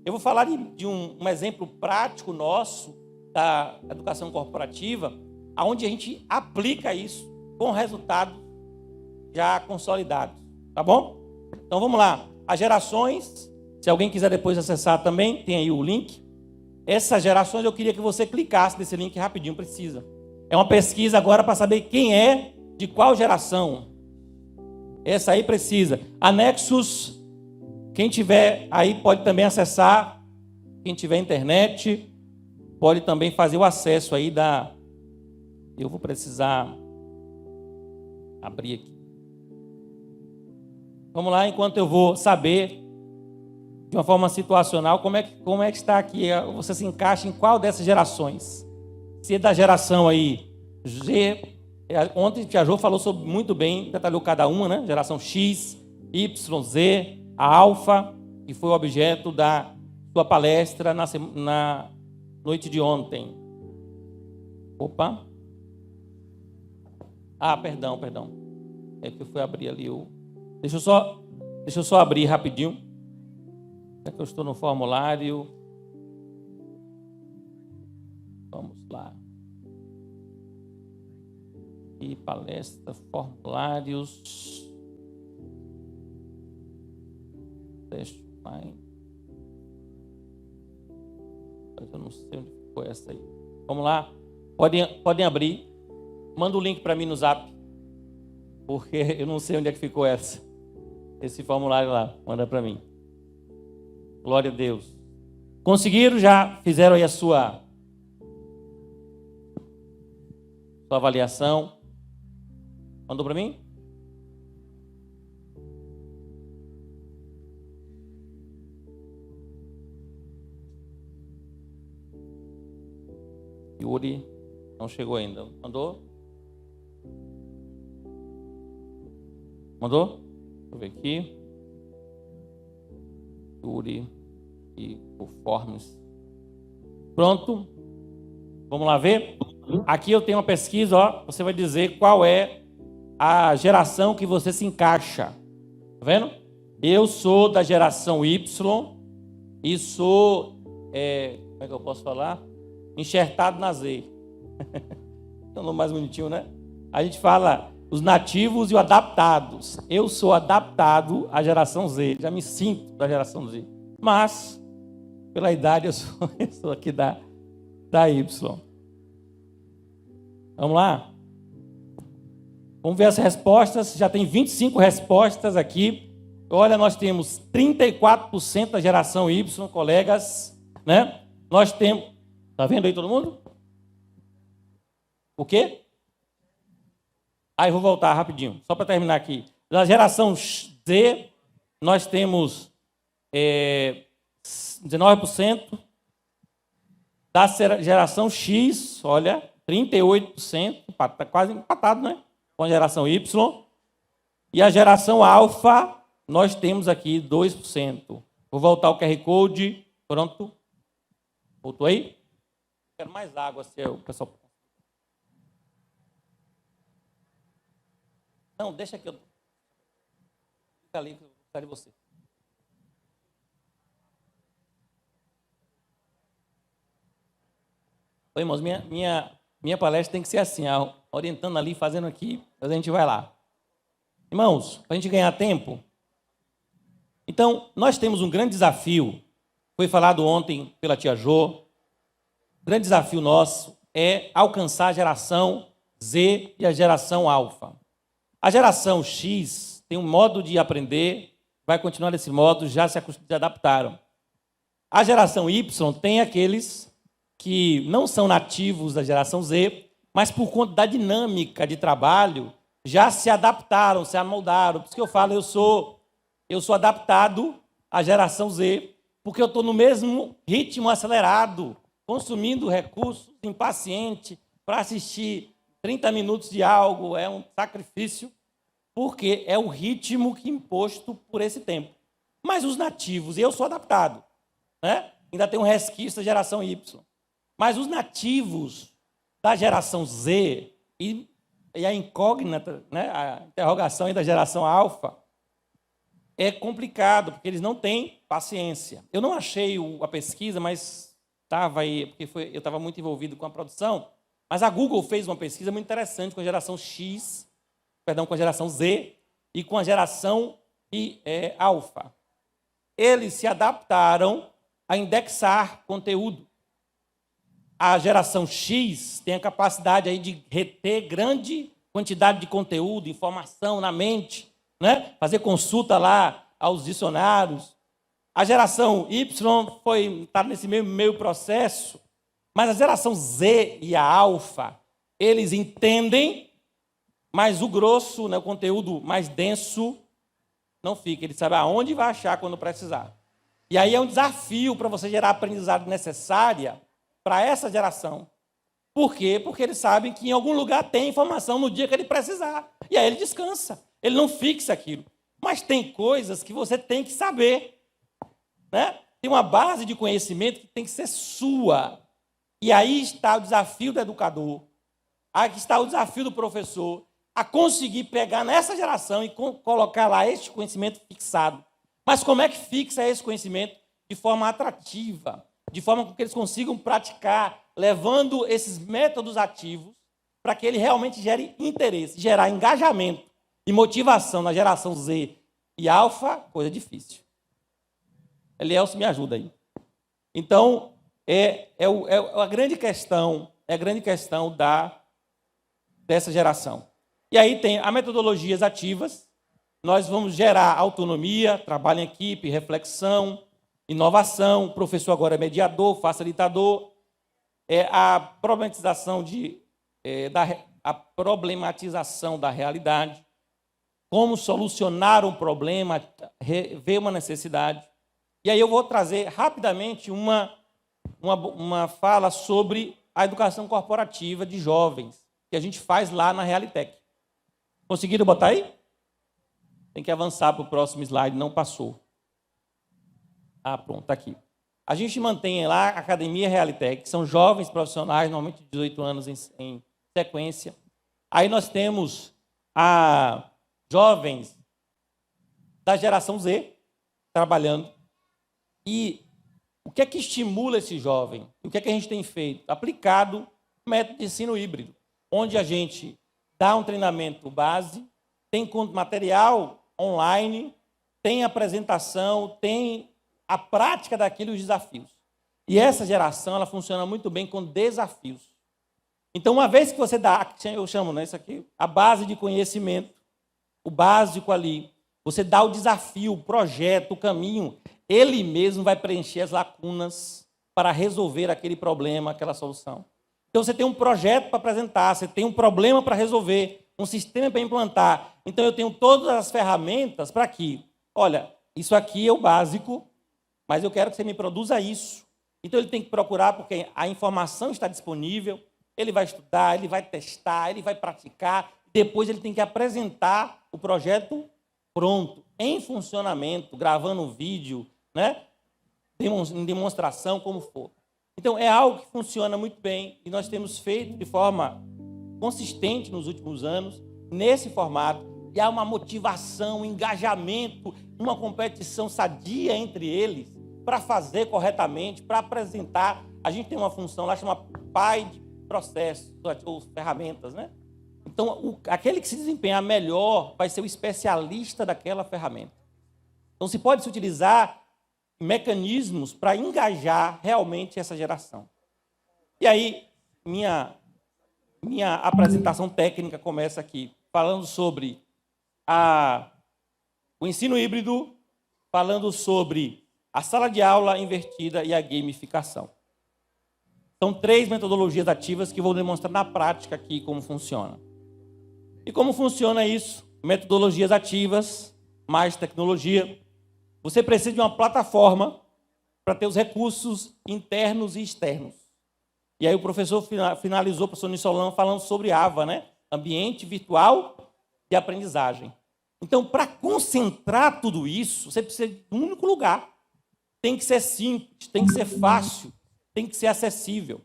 Eu vou falar de um exemplo prático nosso da educação corporativa, onde a gente aplica isso com resultados já consolidados. Tá bom? Então, vamos lá. As gerações, se alguém quiser depois acessar também, tem aí o link. Essas gerações, eu queria que você clicasse nesse link rapidinho, precisa. É uma pesquisa agora para saber quem é de qual geração. Essa aí precisa. Anexos, quem tiver aí pode também acessar. Quem tiver internet, pode também fazer o acesso aí Eu vou precisar abrir aqui. Vamos lá, enquanto eu vou saber, de uma forma situacional, como é que está aqui, você se encaixa em qual dessas gerações? Se é da geração aí G, ontem a Tia Jô falou muito bem, detalhou cada uma, né? Geração X, Y, Z, a Alfa, que foi o objeto da sua palestra na noite de ontem. Opa! Perdão. É que eu fui abrir ali o... Deixa eu só abrir rapidinho. É que eu estou no formulário. Vamos lá. E palestra, formulários. Teste online. Mas eu não sei onde ficou essa aí. Vamos lá. Podem abrir. Manda o link para mim no Zap. Porque eu não sei onde é que ficou esse formulário lá. Manda para mim. Glória a Deus. Conseguiram? Já fizeram aí a sua avaliação? Mandou para mim? Yuri não chegou ainda. Mandou? Mandou? Deixa eu ver aqui. Yuri e conformes. Pronto. Vamos lá ver? Aqui eu tenho uma pesquisa, ó, você vai dizer qual é a geração que você se encaixa. Tá vendo? Eu sou da geração Y e sou, como é que eu posso falar? Enxertado na Z. É um nome mais bonitinho, né? A gente fala os nativos e os adaptados. Eu sou adaptado à geração Z, já me sinto da geração Z. Mas, pela idade, eu sou aqui da Y. Vamos lá? Vamos ver as respostas. Já tem 25 respostas aqui. Olha, nós temos 34% da geração Y, colegas, né? Nós temos... Tá vendo aí todo mundo? O quê? Aí vou voltar rapidinho, só para terminar aqui. Da geração Z, nós temos 19%. Da geração X, olha, 38%, está quase empatado, né? Com a geração Y. E a geração alfa, nós temos aqui 2%. Vou voltar o QR Code. Pronto. Voltou aí? Quero mais água, se o pessoal... Não, deixa que eu... Fica ali, que eu vou precisar de você. Oi, irmãos, minha palestra tem que ser assim, orientando ali, fazendo aqui, mas a gente vai lá. Irmãos, para a gente ganhar tempo, então, nós temos um grande desafio, foi falado ontem pela tia Jô, o grande desafio nosso é alcançar a geração Z e a geração alfa. A geração X tem um modo de aprender, vai continuar desse modo, já se adaptaram. A geração Y tem aqueles que não são nativos da geração Z, mas por conta da dinâmica de trabalho, já se adaptaram, se amoldaram. Por isso que eu falo, eu sou adaptado à geração Z, porque eu estou no mesmo ritmo acelerado, consumindo recursos, impaciente, para assistir 30 minutos de algo, é um sacrifício, porque é o ritmo que imposto por esse tempo. Mas os nativos, eu sou adaptado, né? Ainda tem um resquício da geração Y. Mas os nativos da geração Z e a incógnita, né, a interrogação aí da geração alfa, é complicado, porque eles não têm paciência. Eu não achei a pesquisa, mas estava aí, porque eu estava muito envolvido com a produção, mas a Google fez uma pesquisa muito interessante com a geração com a geração Z e com a geração alfa. Eles se adaptaram a indexar conteúdo. A geração X tem a capacidade aí de reter grande quantidade de conteúdo, informação na mente, né? Fazer consulta lá aos dicionários. A geração Y está nesse meio processo, mas a geração Z e a alfa, eles entendem, mas o grosso, né, o conteúdo mais denso, não fica. Ele sabe aonde vai achar quando precisar. E aí é um desafio para você gerar a aprendizagem necessária para essa geração. Por quê? Porque eles sabem que em algum lugar tem informação no dia que ele precisar. E aí ele descansa. Ele não fixa aquilo. Mas tem coisas que você tem que saber, né? Tem uma base de conhecimento que tem que ser sua. E aí está o desafio do educador. Aí está o desafio do professor a conseguir pegar nessa geração e colocar lá este conhecimento fixado. Mas como é que fixa esse conhecimento de forma atrativa? De forma que eles consigam praticar, levando esses métodos ativos para que ele realmente gere interesse, gerar engajamento e motivação na geração Z e alfa, coisa difícil. Elielson, me ajuda aí. Então, a grande questão dessa geração. E aí tem as metodologias ativas, nós vamos gerar autonomia, trabalho em equipe, reflexão, inovação, o professor agora é mediador, facilitador, a problematização da realidade, como solucionar um problema, ver uma necessidade. E aí eu vou trazer rapidamente uma fala sobre a educação corporativa de jovens, que a gente faz lá na Realitec. Conseguiram botar aí? Tem que avançar para o próximo slide, não passou. Ah, pronto, está aqui. A gente mantém lá a Academia Realitec, que são jovens profissionais, normalmente de 18 anos em sequência. Aí nós temos a jovens da geração Z trabalhando. E o que é que estimula esse jovem? O que é que a gente tem feito? Aplicado o método de ensino híbrido, onde a gente dá um treinamento base, tem material online, tem apresentação, tem a prática daquilo e os desafios. E essa geração, ela funciona muito bem com desafios. Então, uma vez que você dá, eu chamo, né, isso aqui, a base de conhecimento, o básico ali, você dá o desafio, o projeto, o caminho, ele mesmo vai preencher as lacunas para resolver aquele problema, aquela solução. Então, você tem um projeto para apresentar, você tem um problema para resolver, um sistema para implantar. Então, eu tenho todas as ferramentas para que, olha, isso aqui é o básico, mas eu quero que você me produza isso. Então, ele tem que procurar, porque a informação está disponível, ele vai estudar, ele vai testar, ele vai praticar, depois ele tem que apresentar o projeto pronto, em funcionamento, gravando um vídeo, né? Em demonstração, como for. Então, é algo que funciona muito bem e nós temos feito de forma consistente nos últimos anos, nesse formato, e há uma motivação, um engajamento, uma competição sadia entre eles para fazer corretamente, para apresentar. A gente tem uma função lá, chama pai de processos, ou ferramentas, né? Então, aquele que se desempenhar melhor vai ser o especialista daquela ferramenta. Então, se pode se utilizar mecanismos para engajar realmente essa geração. E aí, minha apresentação técnica começa aqui, falando sobre o ensino híbrido, falando sobre a sala de aula invertida e a gamificação. São 3 metodologias ativas que vou demonstrar na prática aqui como funciona. E como funciona isso? Metodologias ativas, mais tecnologia. Você precisa de uma plataforma para ter os recursos internos e externos. E aí o professor finalizou, o professor Nissolão, falando sobre AVA, né? Ambiente virtual de aprendizagem. Então, para concentrar tudo isso, você precisa de um único lugar. Tem que ser simples, tem que ser fácil, tem que ser acessível.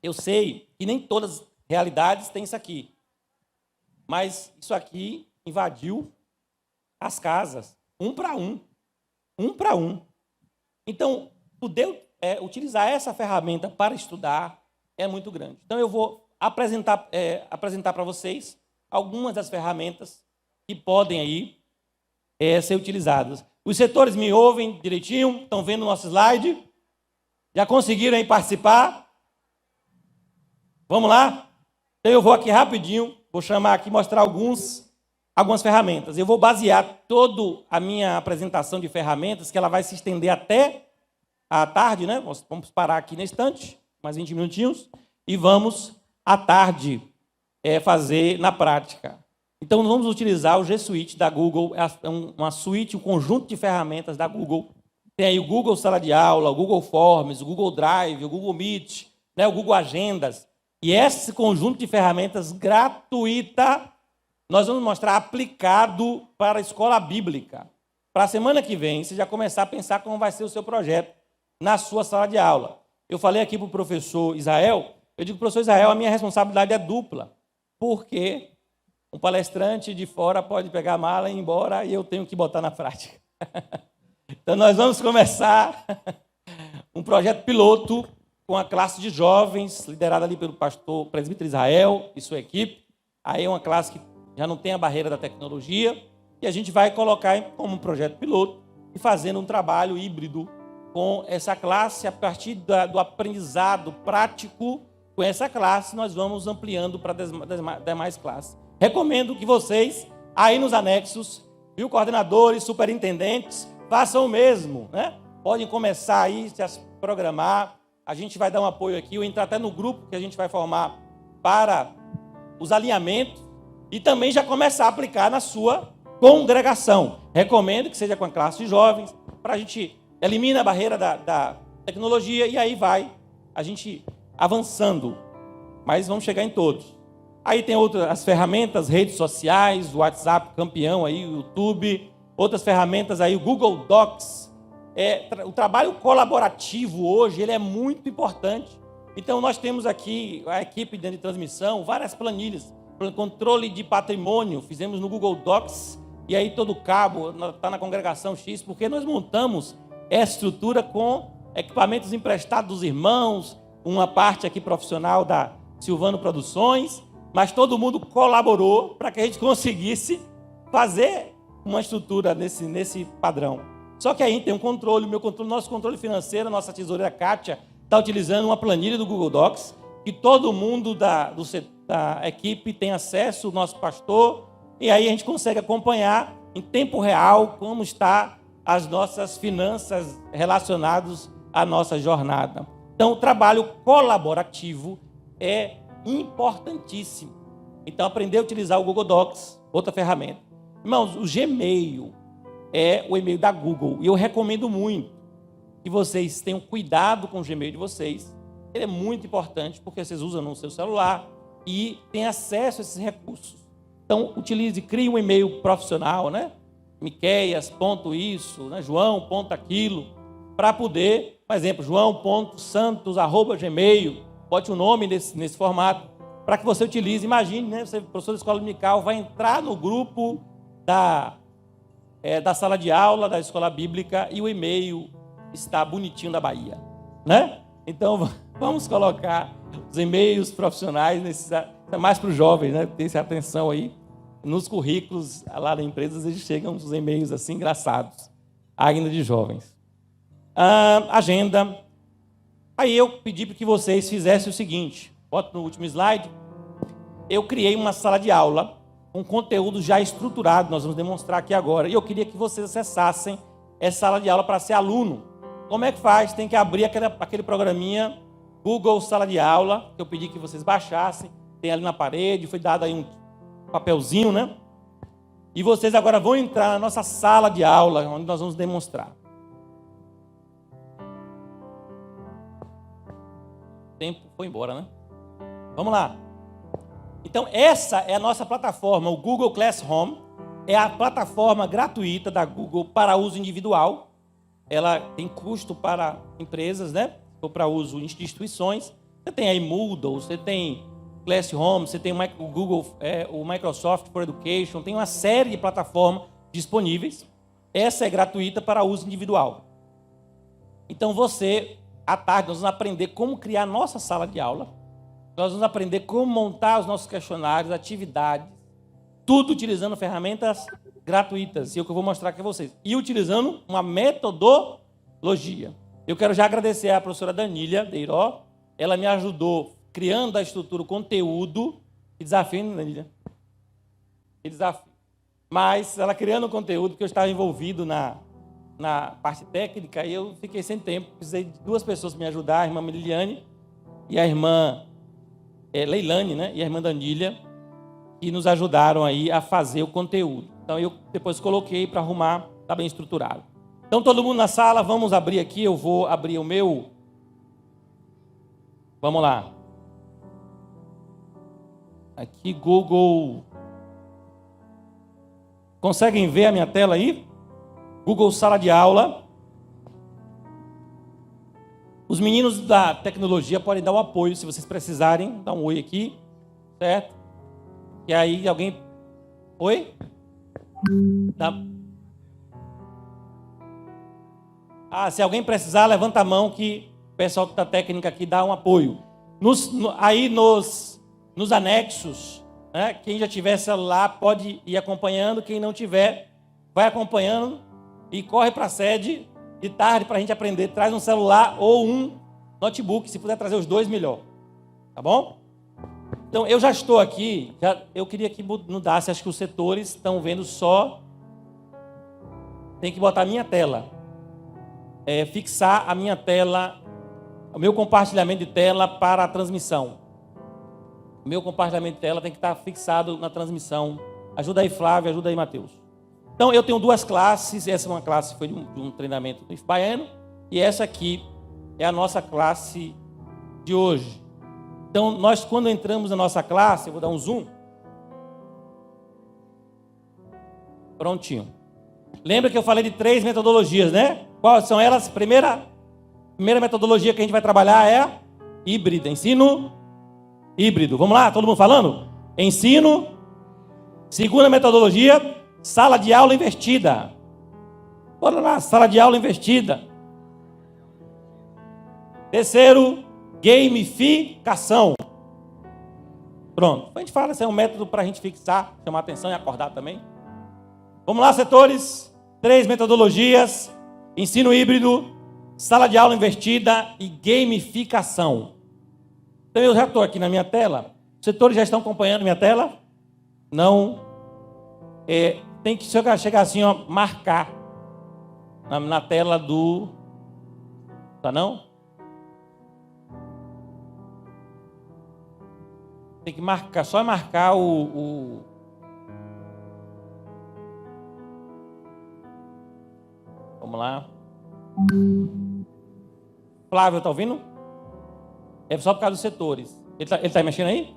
Eu sei que nem todas as realidades têm isso aqui, mas isso aqui invadiu as casas, um para um. Então, poder utilizar essa ferramenta para estudar é muito grande. Então, eu vou apresentar para vocês algumas das ferramentas que podem aí ser utilizadas. Os setores me ouvem direitinho? Estão vendo o nosso slide? Já conseguiram aí participar? Vamos lá? Então eu vou aqui rapidinho, vou chamar aqui, mostrar algumas ferramentas. Eu vou basear toda a minha apresentação de ferramentas, que ela vai se estender até a tarde, né? Vamos parar aqui na estante, mais 20 minutinhos, e vamos, à tarde, fazer na prática. Então, nós vamos utilizar o G Suite da Google, uma suíte, um conjunto de ferramentas da Google. Tem aí o Google Sala de Aula, o Google Forms, o Google Drive, o Google Meet, né, o Google Agendas. E esse conjunto de ferramentas gratuita, nós vamos mostrar aplicado para a escola bíblica. Para a semana que vem, você já começar a pensar como vai ser o seu projeto na sua sala de aula. Eu falei aqui para o professor Israel, eu digo, professor Israel, a minha responsabilidade é dupla, porque um palestrante de fora pode pegar a mala e ir embora e eu tenho que botar na prática. Então, nós vamos começar um projeto piloto com a classe de jovens, liderada ali pelo pastor presbítero Israel e sua equipe. Aí é uma classe que já não tem a barreira da tecnologia, e a gente vai colocar como um projeto piloto e fazendo um trabalho híbrido com essa classe. A partir do aprendizado prático com essa classe, nós vamos ampliando para as demais classes. Recomendo que vocês, aí nos anexos, viu, coordenadores, superintendentes, façam o mesmo, né? Podem começar aí a se programar. A gente vai dar um apoio aqui, ou entrar até no grupo que a gente vai formar para os alinhamentos e também já começar a aplicar na sua congregação. Recomendo que seja com a classe de jovens, para a gente eliminar a barreira da tecnologia e aí vai a gente avançando. Mas vamos chegar em todos. Aí tem outras as ferramentas, redes sociais, o WhatsApp campeão aí, o YouTube, outras ferramentas aí, o Google Docs. O trabalho colaborativo hoje, ele é muito importante. Então, nós temos aqui, a equipe de transmissão, várias planilhas. Controle de patrimônio, fizemos no Google Docs, e aí todo cabo está na congregação X, porque nós montamos essa estrutura com equipamentos emprestados dos irmãos, uma parte aqui profissional da Silvano Produções, mas todo mundo colaborou para que a gente conseguisse fazer uma estrutura nesse padrão. Só que aí tem um controle, nosso controle financeiro, nossa tesoureira Kátia, está utilizando uma planilha do Google Docs, que todo mundo da equipe tem acesso, o nosso pastor, e aí a gente consegue acompanhar em tempo real como está as nossas finanças relacionadas à nossa jornada. Então, o trabalho colaborativo é importantíssimo. Então, aprender a utilizar o Google Docs, outra ferramenta. Irmãos, o Gmail é o e-mail da Google, e eu recomendo muito que vocês tenham cuidado com o Gmail de vocês. Ele é muito importante, porque vocês usam no seu celular e têm acesso a esses recursos. Então, crie um e-mail profissional, né? Miqueias.isso, né? João.aquilo, para poder, por exemplo, joão.santos@gmail, bote um nome nesse formato, para que você utilize. Imagine, né? Você, professor da escola dominical, vai entrar no grupo da sala de aula da escola bíblica e o e-mail está bonitinho da Bahia, né? Então, vamos colocar os e-mails profissionais, mais para os jovens, né? Ter essa atenção aí. Nos currículos lá da empresa, eles chegam os e-mails assim, engraçados, ainda de jovens. Agenda. Aí eu pedi para que vocês fizessem o seguinte, bota no último slide. Eu criei uma sala de aula com conteúdo já estruturado, nós vamos demonstrar aqui agora. E eu queria que vocês acessassem essa sala de aula para ser aluno. Como é que faz? Tem que abrir aquele programinha Google Sala de Aula, que eu pedi que vocês baixassem. Tem ali na parede, foi dado aí um papelzinho, né? E vocês agora vão entrar na nossa sala de aula, onde nós vamos demonstrar. O tempo foi embora, né? Vamos lá. Então, essa é a nossa plataforma, o Google Classroom. É a plataforma gratuita da Google para uso individual. Ela tem custo para empresas, né? Ou para uso em instituições. Você tem aí Moodle, você tem Classroom, você tem o Google, o Microsoft for Education, tem uma série de plataformas disponíveis. Essa é gratuita para uso individual. Então você, à tarde, nós vamos aprender como criar nossa sala de aula. Nós vamos aprender como montar os nossos questionários, atividades, tudo utilizando ferramentas gratuitas, e é o que eu vou mostrar aqui a vocês. E utilizando uma metodologia. Eu quero já agradecer à professora Danília Deiró, ela me ajudou criando a estrutura, o conteúdo. Que desafio, né, Danília? Que desafio. Mas ela criando o conteúdo, porque eu estava envolvido na parte técnica, e eu fiquei sem tempo. Precisei de duas pessoas para me ajudar, a irmã Liliane e a irmã Leilane, né? E a irmã Danília, que nos ajudaram aí a fazer o conteúdo. Então, eu depois coloquei para arrumar, está bem estruturado. Então, todo mundo na sala, vamos abrir aqui, eu vou abrir o meu. Vamos lá. Aqui, Google. Conseguem ver a minha tela aí? Google Sala de Aula. Os meninos da tecnologia podem dar um apoio, se vocês precisarem, dá um oi aqui, certo? E aí, alguém... Oi? Se alguém precisar, levanta a mão que o pessoal da técnica aqui dá um apoio. Nos anexos, né, quem já tiver celular pode ir acompanhando, quem não tiver, vai acompanhando e corre para a sede de tarde para a gente aprender. Traz um celular ou um notebook, se puder trazer os dois, melhor. Tá bom? Então, eu já estou aqui, eu queria que mudasse, acho que os setores estão vendo só. Tem que botar a minha tela. Fixar a minha tela, o meu compartilhamento de tela para a transmissão. O meu compartilhamento de tela tem que estar fixado na transmissão. Ajuda aí, Flávio, ajuda aí, Matheus. Então, eu tenho duas classes. Essa é uma classe que foi de um treinamento do IF Baiano, e essa aqui é a nossa classe de hoje. Então, nós, quando entramos na nossa classe, eu vou dar um zoom. Prontinho. Lembra que eu falei de 3 metodologias, né? Quais são elas? Primeira metodologia que a gente vai trabalhar é a híbrida, ensino híbrido. Vamos lá, todo mundo falando? Ensino. Segunda metodologia, sala de aula invertida. Bora lá, sala de aula invertida. Terceiro, gamificação. Pronto. A gente fala, esse é um método para a gente fixar, chamar atenção e acordar também. Vamos lá, setores. 3 metodologias, ensino híbrido, sala de aula invertida e gamificação. Então eu já estou aqui na minha tela. Os setores já estão acompanhando minha tela? Não. Tem que chegar assim, ó, marcar na tela do... Tá não? Tem que marcar, só marcar o... Vamos lá. Flávio, tá ouvindo? É só por causa dos setores. Ele tá mexendo aí?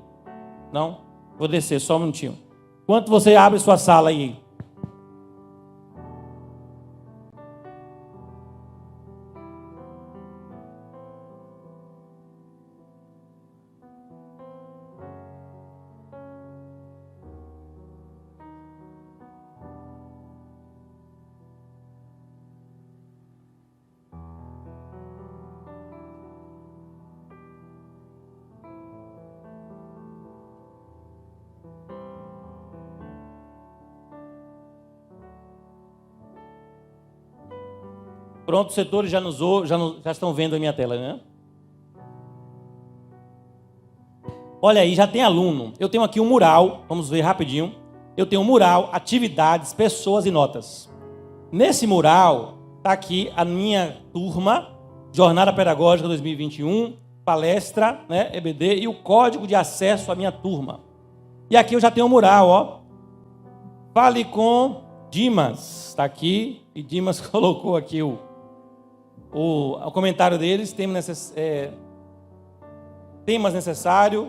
Não? Vou descer, só um minutinho. Enquanto você abre sua sala aí. Pronto, os setores já estão vendo a minha tela, né? Olha aí, já tem aluno. Eu tenho aqui um mural, vamos ver rapidinho. Eu tenho um mural, atividades, pessoas e notas. Nesse mural, está aqui a minha turma, Jornada Pedagógica 2021, palestra, né, EBD, e o código de acesso à minha turma. E aqui eu já tenho um mural, ó. Fale com Dimas, está aqui, e Dimas colocou aqui o comentário deles, temas necessários.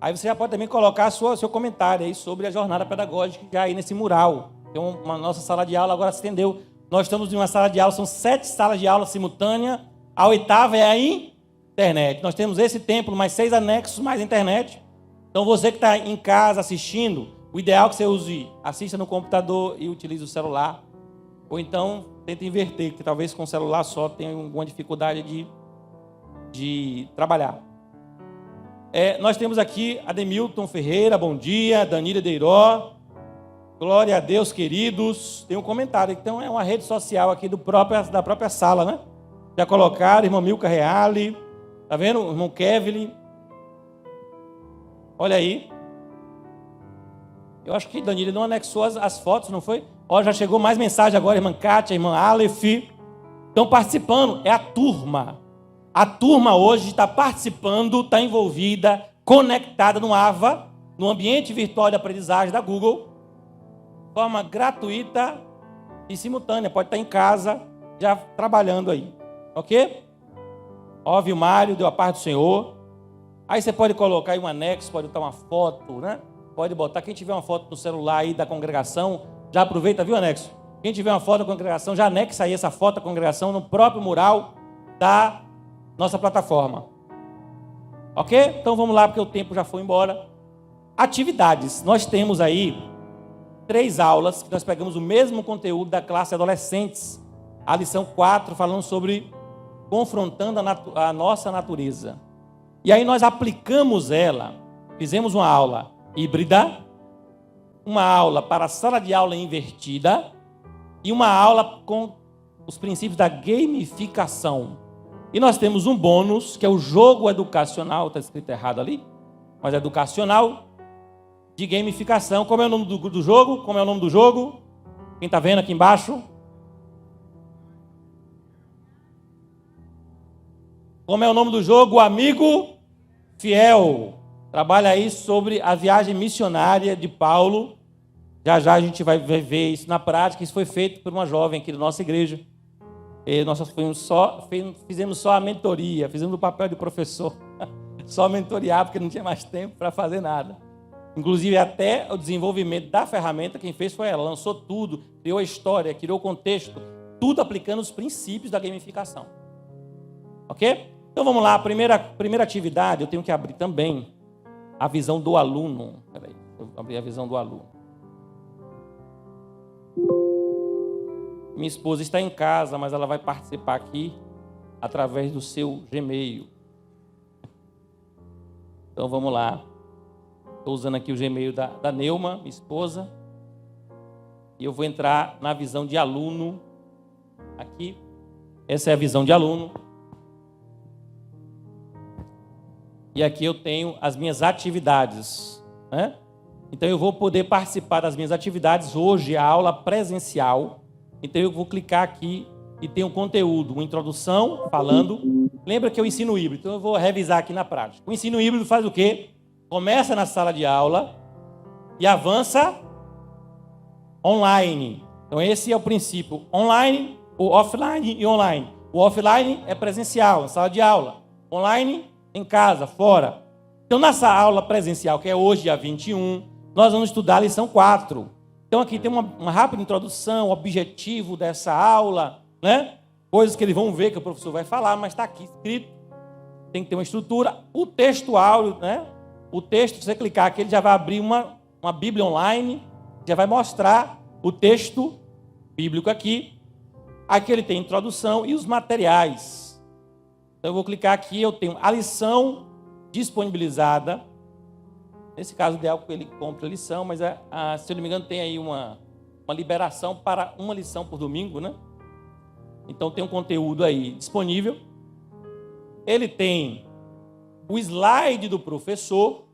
Aí você já pode também colocar seu comentário aí sobre a jornada pedagógica já aí nesse mural. Tem uma nossa sala de aula agora se estendeu. Nós estamos em uma sala de aula, são 7 salas de aula simultâneas. A 8ª é a internet. Nós temos esse templo, mais 6 anexos, mais internet. Então você que está em casa assistindo, o ideal é que você assista no computador e utilize o celular. Ou então tenta inverter, que talvez com o celular só tenha alguma dificuldade de trabalhar. Nós temos aqui Ademilton Ferreira, bom dia, Danila Deiró, glória a Deus, queridos. Tem um comentário, então é uma rede social aqui da própria sala, né? Já colocaram, irmão Milka Reale, tá vendo? O irmão Kevin. Olha aí. Eu acho que Danila não anexou as fotos, não foi? Ó, já chegou mais mensagem agora, irmã Kátia, irmã Aleph. Estão participando, é a turma. A turma hoje está participando, está envolvida, conectada no AVA, no ambiente virtual de aprendizagem da Google, de forma gratuita e simultânea. Pode estar em casa, já trabalhando aí. Ok? Ó, Vilmário, deu a paz do Senhor. Aí você pode colocar aí um anexo, pode botar uma foto, né? Pode botar, quem tiver uma foto no celular aí da congregação, já aproveita, viu, anexo? Quem tiver uma foto da congregação, já anexa aí essa foto da congregação no próprio mural da nossa plataforma. Ok? Então vamos lá, porque o tempo já foi embora. Atividades. Nós temos aí 3 aulas, que nós pegamos o mesmo conteúdo da classe adolescentes. A lição 4, falando sobre confrontando a nossa natureza. E aí nós aplicamos ela, fizemos uma aula híbrida, uma aula para a sala de aula invertida e uma aula com os princípios da gamificação. E nós temos um bônus, que é o jogo educacional, está escrito errado ali, mas é educacional, de gamificação. Como é o nome do jogo? Como é o nome do jogo? Quem está vendo aqui embaixo? Como é o nome do jogo? O Amigo Fiel. Trabalha aí sobre a viagem missionária de Paulo. Já já a gente vai ver isso na prática. Isso foi feito por uma jovem aqui da nossa igreja. E nós fizemos só a mentoria, fizemos o papel de professor. Só mentorear, porque não tinha mais tempo para fazer nada. Inclusive, até o desenvolvimento da ferramenta, quem fez foi ela. Lançou tudo, criou a história, criou o contexto, tudo aplicando os princípios da gamificação. Ok? Então, vamos lá. A primeira atividade, eu tenho que abrir também a visão do aluno. Espera aí, eu abri a visão do aluno. Minha esposa está em casa, mas ela vai participar aqui através do seu Gmail. Então, vamos lá. Estou usando aqui o Gmail da Neuma, minha esposa. E eu vou entrar na visão de aluno. Aqui. Essa é a visão de aluno. E aqui eu tenho as minhas atividades, né? Então, eu vou poder participar das minhas atividades. Hoje, a aula presencial. Então, eu vou clicar aqui e tem um conteúdo, uma introdução, falando. Lembra que eu ensino híbrido, então eu vou revisar aqui na prática. O ensino híbrido faz o quê? Começa na sala de aula e avança online. Então, esse é o princípio. Online, o offline e online. O offline é presencial, na sala de aula. Online, em casa, fora. Então, nessa aula presencial, que é hoje, dia 21, nós vamos estudar a lição 4. Então, aqui tem uma rápida introdução, objetivo dessa aula, né? Coisas que eles vão ver que o professor vai falar, mas está aqui escrito. Tem que ter uma estrutura. O texto áudio, né? O texto, se você clicar aqui, ele já vai abrir uma Bíblia online, já vai mostrar o texto bíblico aqui. Aqui ele tem a introdução e os materiais. Então, eu vou clicar aqui, eu tenho a lição disponibilizada. Nesse caso, o ideal é que ele compre a lição, mas, se eu não me engano, tem aí uma liberação para uma lição por domingo, né? Então, tem um conteúdo aí disponível. Ele tem o slide do professor,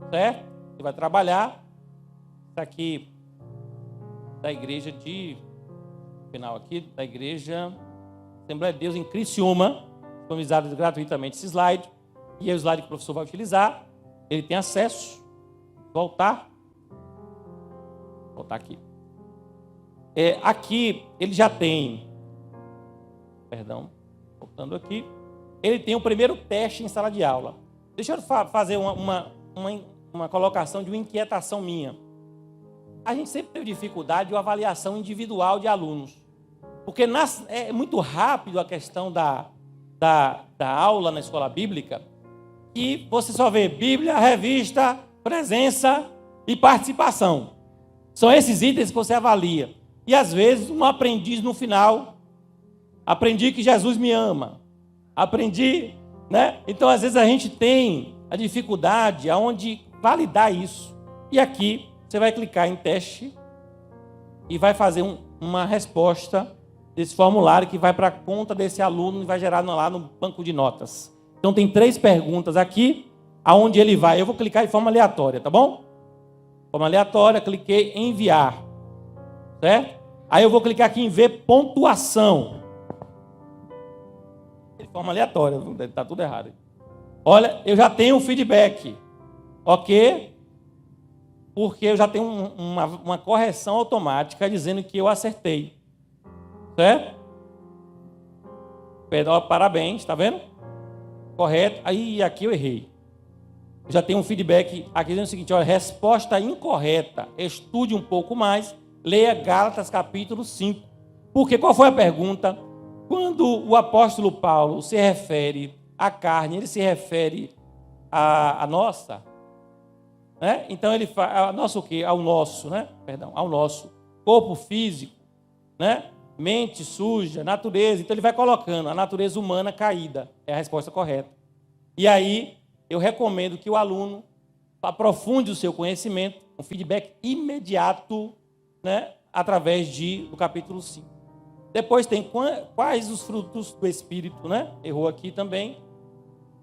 certo? Ele vai trabalhar. Isso aqui da igreja final aqui, da igreja Assembleia de Deus em Criciúma, disponibilizado gratuitamente esse slide. E é o slide que o professor vai utilizar. Ele tem acesso. Voltar aqui. Aqui ele já tem, voltando aqui, ele tem o primeiro teste em sala de aula. Deixa eu fazer uma colocação de uma inquietação minha. A gente sempre teve dificuldade de uma avaliação individual de alunos, porque é muito rápido a questão da aula na escola bíblica, e você só vê Bíblia, revista, presença e participação. São esses itens que você avalia. E às vezes um aprendiz no final, aprendi que Jesus me ama, aprendi, né? Então às vezes a gente tem a dificuldade aonde validar isso. E aqui você vai clicar em teste e vai fazer uma resposta desse formulário que vai para a conta desse aluno e vai gerar lá no banco de notas. Então tem 3 perguntas aqui, aonde ele vai. Eu vou clicar de forma aleatória, tá bom? Forma aleatória, cliquei em enviar. Certo? Aí eu vou clicar aqui em ver pontuação. De forma aleatória, está tudo errado. Olha, eu já tenho um feedback. Ok? Porque eu já tenho uma correção automática dizendo que eu acertei. Certo? Perdão, parabéns, tá vendo? Correto. Aí aqui eu errei. Eu já tenho um feedback aqui dizendo o seguinte, olha, resposta incorreta. Estude um pouco mais. Leia Gálatas capítulo 5. Porque qual foi a pergunta? Quando o apóstolo Paulo se refere à carne, ele se refere à nossa, né? Então ele fala, a nosso o quê? Ao nosso, né? Perdão, ao nosso corpo físico, né? Mente suja, natureza. Então ele vai colocando a natureza humana caída. É a resposta correta. E aí eu recomendo que o aluno aprofunde o seu conhecimento, um feedback imediato, né, através do capítulo 5. Depois tem quais os frutos do Espírito, né? Errou aqui também.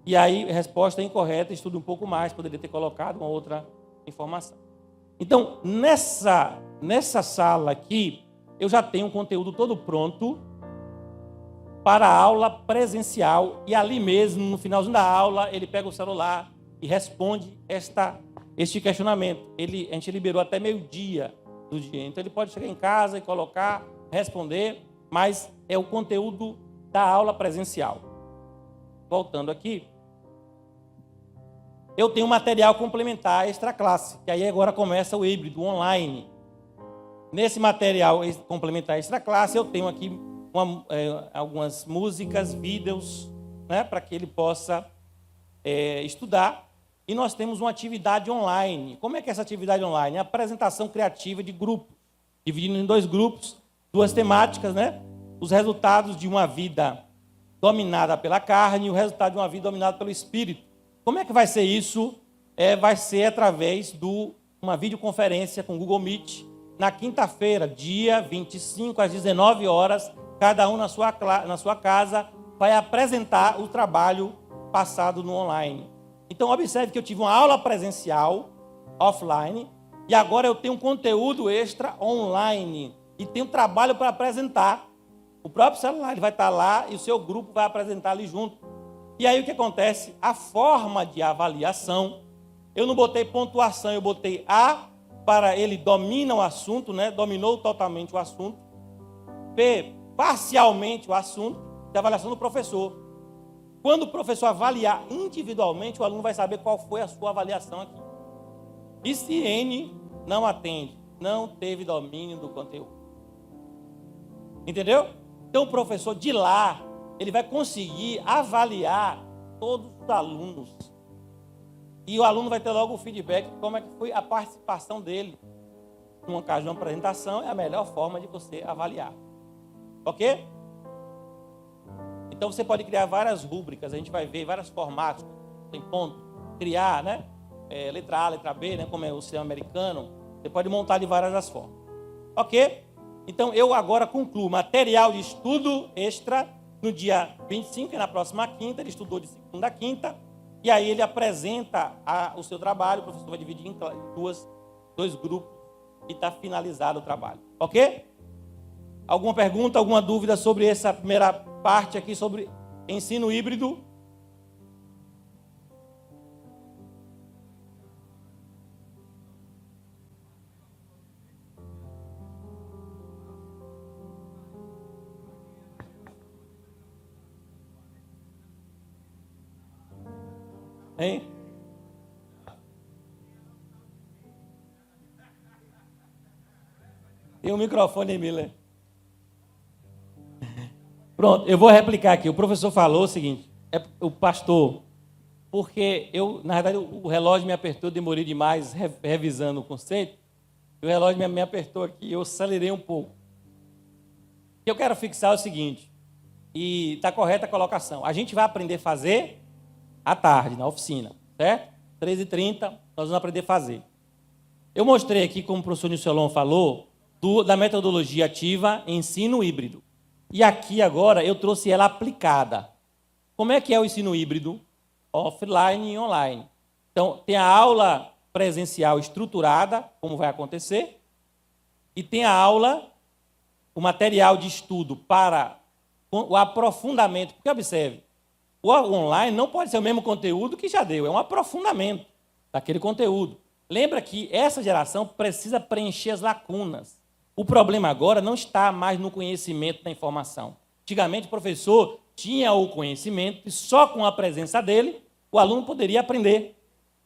E aí, resposta incorreta, estuda um pouco mais, poderia ter colocado uma outra informação. Então, nessa sala aqui, eu já tenho o conteúdo todo pronto para a aula presencial. E ali mesmo, no finalzinho da aula, ele pega o celular e responde este questionamento. A gente liberou até meio-dia do dia. Então, ele pode chegar em casa e colocar, responder, mas é o conteúdo da aula presencial. Voltando aqui, eu tenho material complementar extra classe, que aí agora começa o híbrido online. Nesse material complementar extra classe, eu tenho aqui algumas músicas, vídeos, né, para que ele possa estudar. E nós temos uma atividade online. Como é que é essa atividade online? É a apresentação criativa de grupos, dividindo em 2 grupos, 2 temáticas, né? Os resultados de uma vida dominada pela carne e o resultado de uma vida dominada pelo espírito. Como é que vai ser isso? Vai ser através de uma videoconferência com o Google Meet, na quinta-feira, dia 25, às 19 horas, cada um na sua casa vai apresentar o trabalho passado no online. Então, observe que eu tive uma aula presencial, offline, e agora eu tenho um conteúdo extra online, e tenho trabalho para apresentar. O próprio celular ele vai estar lá, e o seu grupo vai apresentar ali junto. E aí o que acontece? A forma de avaliação, eu não botei pontuação, eu botei A para ele domina o assunto, né? Dominou totalmente o assunto. B, parcialmente o assunto, de avaliação do professor. Quando o professor avaliar individualmente, o aluno vai saber qual foi a sua avaliação aqui. E se N não atende, não teve domínio do conteúdo. Entendeu? Então o professor de lá, ele vai conseguir avaliar todos os alunos. E o aluno vai ter logo o feedback de como é que foi a participação dele. Numa caso de uma apresentação, é a melhor forma de você avaliar. Ok? Então você pode criar várias rúbricas, a gente vai ver vários formatos, tem ponto, criar, né? Letra A, letra B, né? Como é o sistema americano, você pode montar de várias formas. Ok? Então eu agora concluo material de estudo extra no dia 25, que é na próxima quinta, ele estudou de segunda a quinta, e aí ele apresenta o seu trabalho, o professor vai dividir em 2 grupos e está finalizado o trabalho. Ok? Alguma pergunta, alguma dúvida sobre essa primeira parte aqui, sobre ensino híbrido? Hein? Tem um microfone aí, Miller. Pronto, eu vou replicar aqui. O professor falou o seguinte, o pastor, porque na verdade, o relógio me apertou, demorei demais revisando o conceito, e o relógio me apertou aqui, eu acelerei um pouco. O que eu quero fixar é o seguinte, e está correta a colocação, a gente vai aprender a fazer à tarde, na oficina, certo? 13h30, nós vamos aprender a fazer. Eu mostrei aqui, como o professor Nilson falou, da metodologia ativa ensino híbrido. E aqui agora eu trouxe ela aplicada. Como é que é o ensino híbrido? Offline e online. Então, tem a aula presencial estruturada, como vai acontecer, e tem a aula, o material de estudo para o aprofundamento. Porque, observe, o online não pode ser o mesmo conteúdo que já deu, é um aprofundamento daquele conteúdo. Lembra que essa geração precisa preencher as lacunas. O problema agora não está mais no conhecimento da informação. Antigamente, o professor tinha o conhecimento e só com a presença dele, o aluno poderia aprender.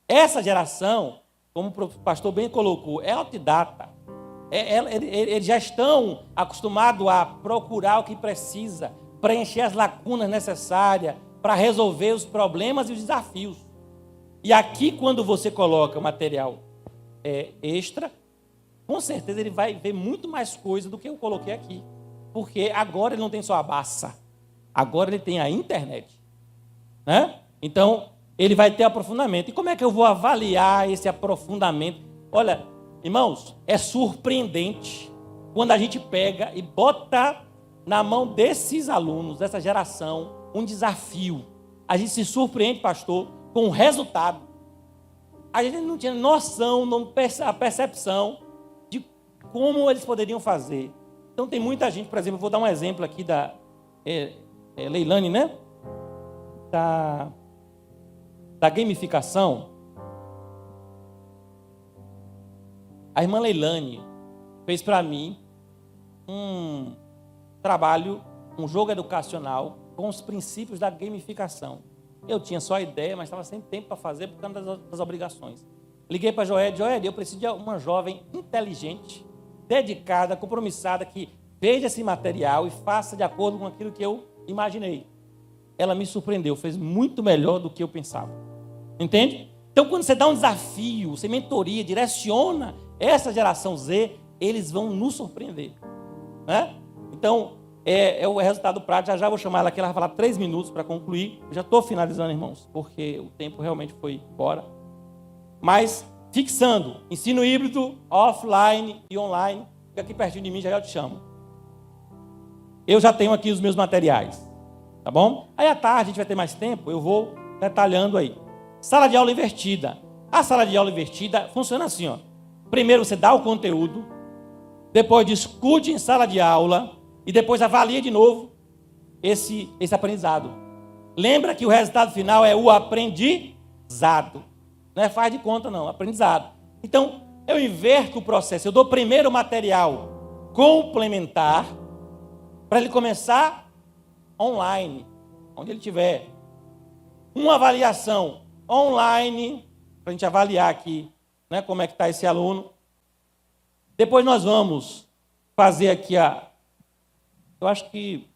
Essa geração, como o pastor bem colocou, é autodidata. Eles já estão acostumados a procurar o que precisa, preencher as lacunas necessárias para resolver os problemas e os desafios. E aqui, quando você coloca o material extra, com certeza ele vai ver muito mais coisa do que eu coloquei aqui. Porque agora ele não tem só a baça, agora ele tem a internet. Né? Então, ele vai ter aprofundamento. E como é que eu vou avaliar esse aprofundamento? Olha, irmãos, é surpreendente quando a gente pega e bota na mão desses alunos, dessa geração, um desafio. A gente se surpreende, pastor, com o resultado. A gente não tinha noção, a percepção de como eles poderiam fazer. Então tem muita gente, por exemplo, eu vou dar um exemplo aqui da Leilane, né? Da gamificação. A irmã Leilane fez para mim um trabalho, um jogo educacional com os princípios da gamificação. Eu tinha só a ideia, mas estava sem tempo para fazer por causa das obrigações. Liguei para a Joed, eu preciso de uma jovem inteligente, dedicada, compromissada, que veja esse material e faça de acordo com aquilo que eu imaginei. Ela me surpreendeu, fez muito melhor do que eu pensava. Entende? Então, quando você dá um desafio, você mentoria, direciona essa geração Z, eles vão nos surpreender. Né? Então, é o resultado prático. Já vou chamar ela aqui, ela vai falar 3 minutos para concluir. Eu já estou finalizando, irmãos, porque o tempo realmente foi embora. Mas, fixando, ensino híbrido, offline e online. Fica aqui pertinho de mim, já te chamo. Eu já tenho aqui os meus materiais. Tá bom? Aí à tarde, a gente vai ter mais tempo, eu vou detalhando aí. Sala de aula invertida. A sala de aula invertida funciona assim, ó. Primeiro você dá o conteúdo, depois discute em sala de aula e depois avalia de novo esse aprendizado. Lembra que o resultado final é o aprendizado. Não é faz de conta, não, aprendizado. Então, eu inverto o processo. Eu dou primeiro o material complementar para ele começar online, onde ele estiver. Uma avaliação online, para a gente avaliar aqui, né, como é que está esse aluno. Depois nós vamos fazer aqui eu acho que...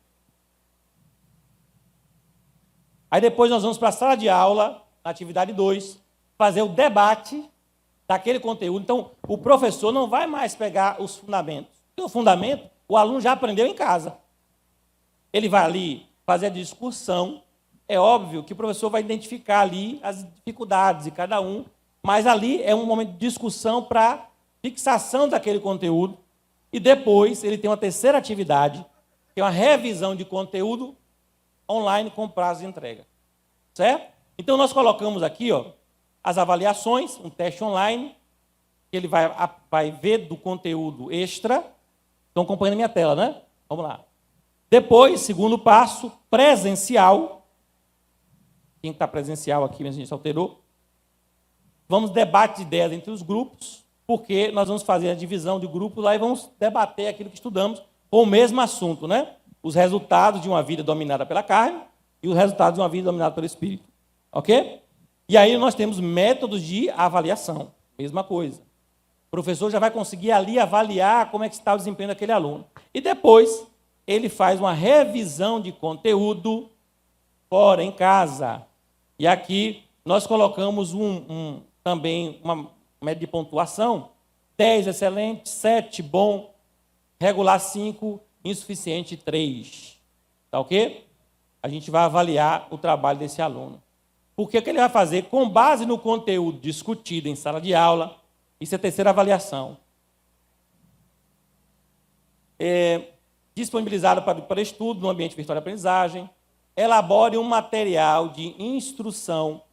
Aí depois nós vamos para a sala de aula, na atividade 2, fazer o debate daquele conteúdo. Então, o professor não vai mais pegar os fundamentos. Porque o fundamento, o aluno já aprendeu em casa. Ele vai ali fazer a discussão. É óbvio que o professor vai identificar ali as dificuldades de cada um, mas ali é um momento de discussão para fixação daquele conteúdo. E depois ele tem uma terceira atividade, que é uma revisão de conteúdo online com prazo de entrega. Certo? Então, nós colocamos aqui as avaliações, um teste online, que ele vai ver do conteúdo extra. Estão acompanhando a minha tela, né? Vamos lá. Depois, segundo passo, presencial. Quem está presencial aqui, mas a gente alterou. Vamos debate de ideias entre os grupos, porque nós vamos fazer a divisão de grupos lá e vamos debater aquilo que estudamos com o mesmo assunto, né? Os resultados de uma vida dominada pela carne e os resultados de uma vida dominada pelo espírito. Ok? E aí nós temos métodos de avaliação. Mesma coisa. O professor já vai conseguir ali avaliar como é que está o desempenho daquele aluno. E depois ele faz uma revisão de conteúdo fora, em casa. E aqui nós colocamos também uma média de pontuação. 10, excelente, 7, bom, regular 5, insuficiente 3. Tá ok? A gente vai avaliar o trabalho desse aluno. Porque o que ele vai fazer? Com base no conteúdo discutido em sala de aula, isso é a terceira avaliação. Disponibilizado para estudo no ambiente virtual de aprendizagem. Elabore um material de instrução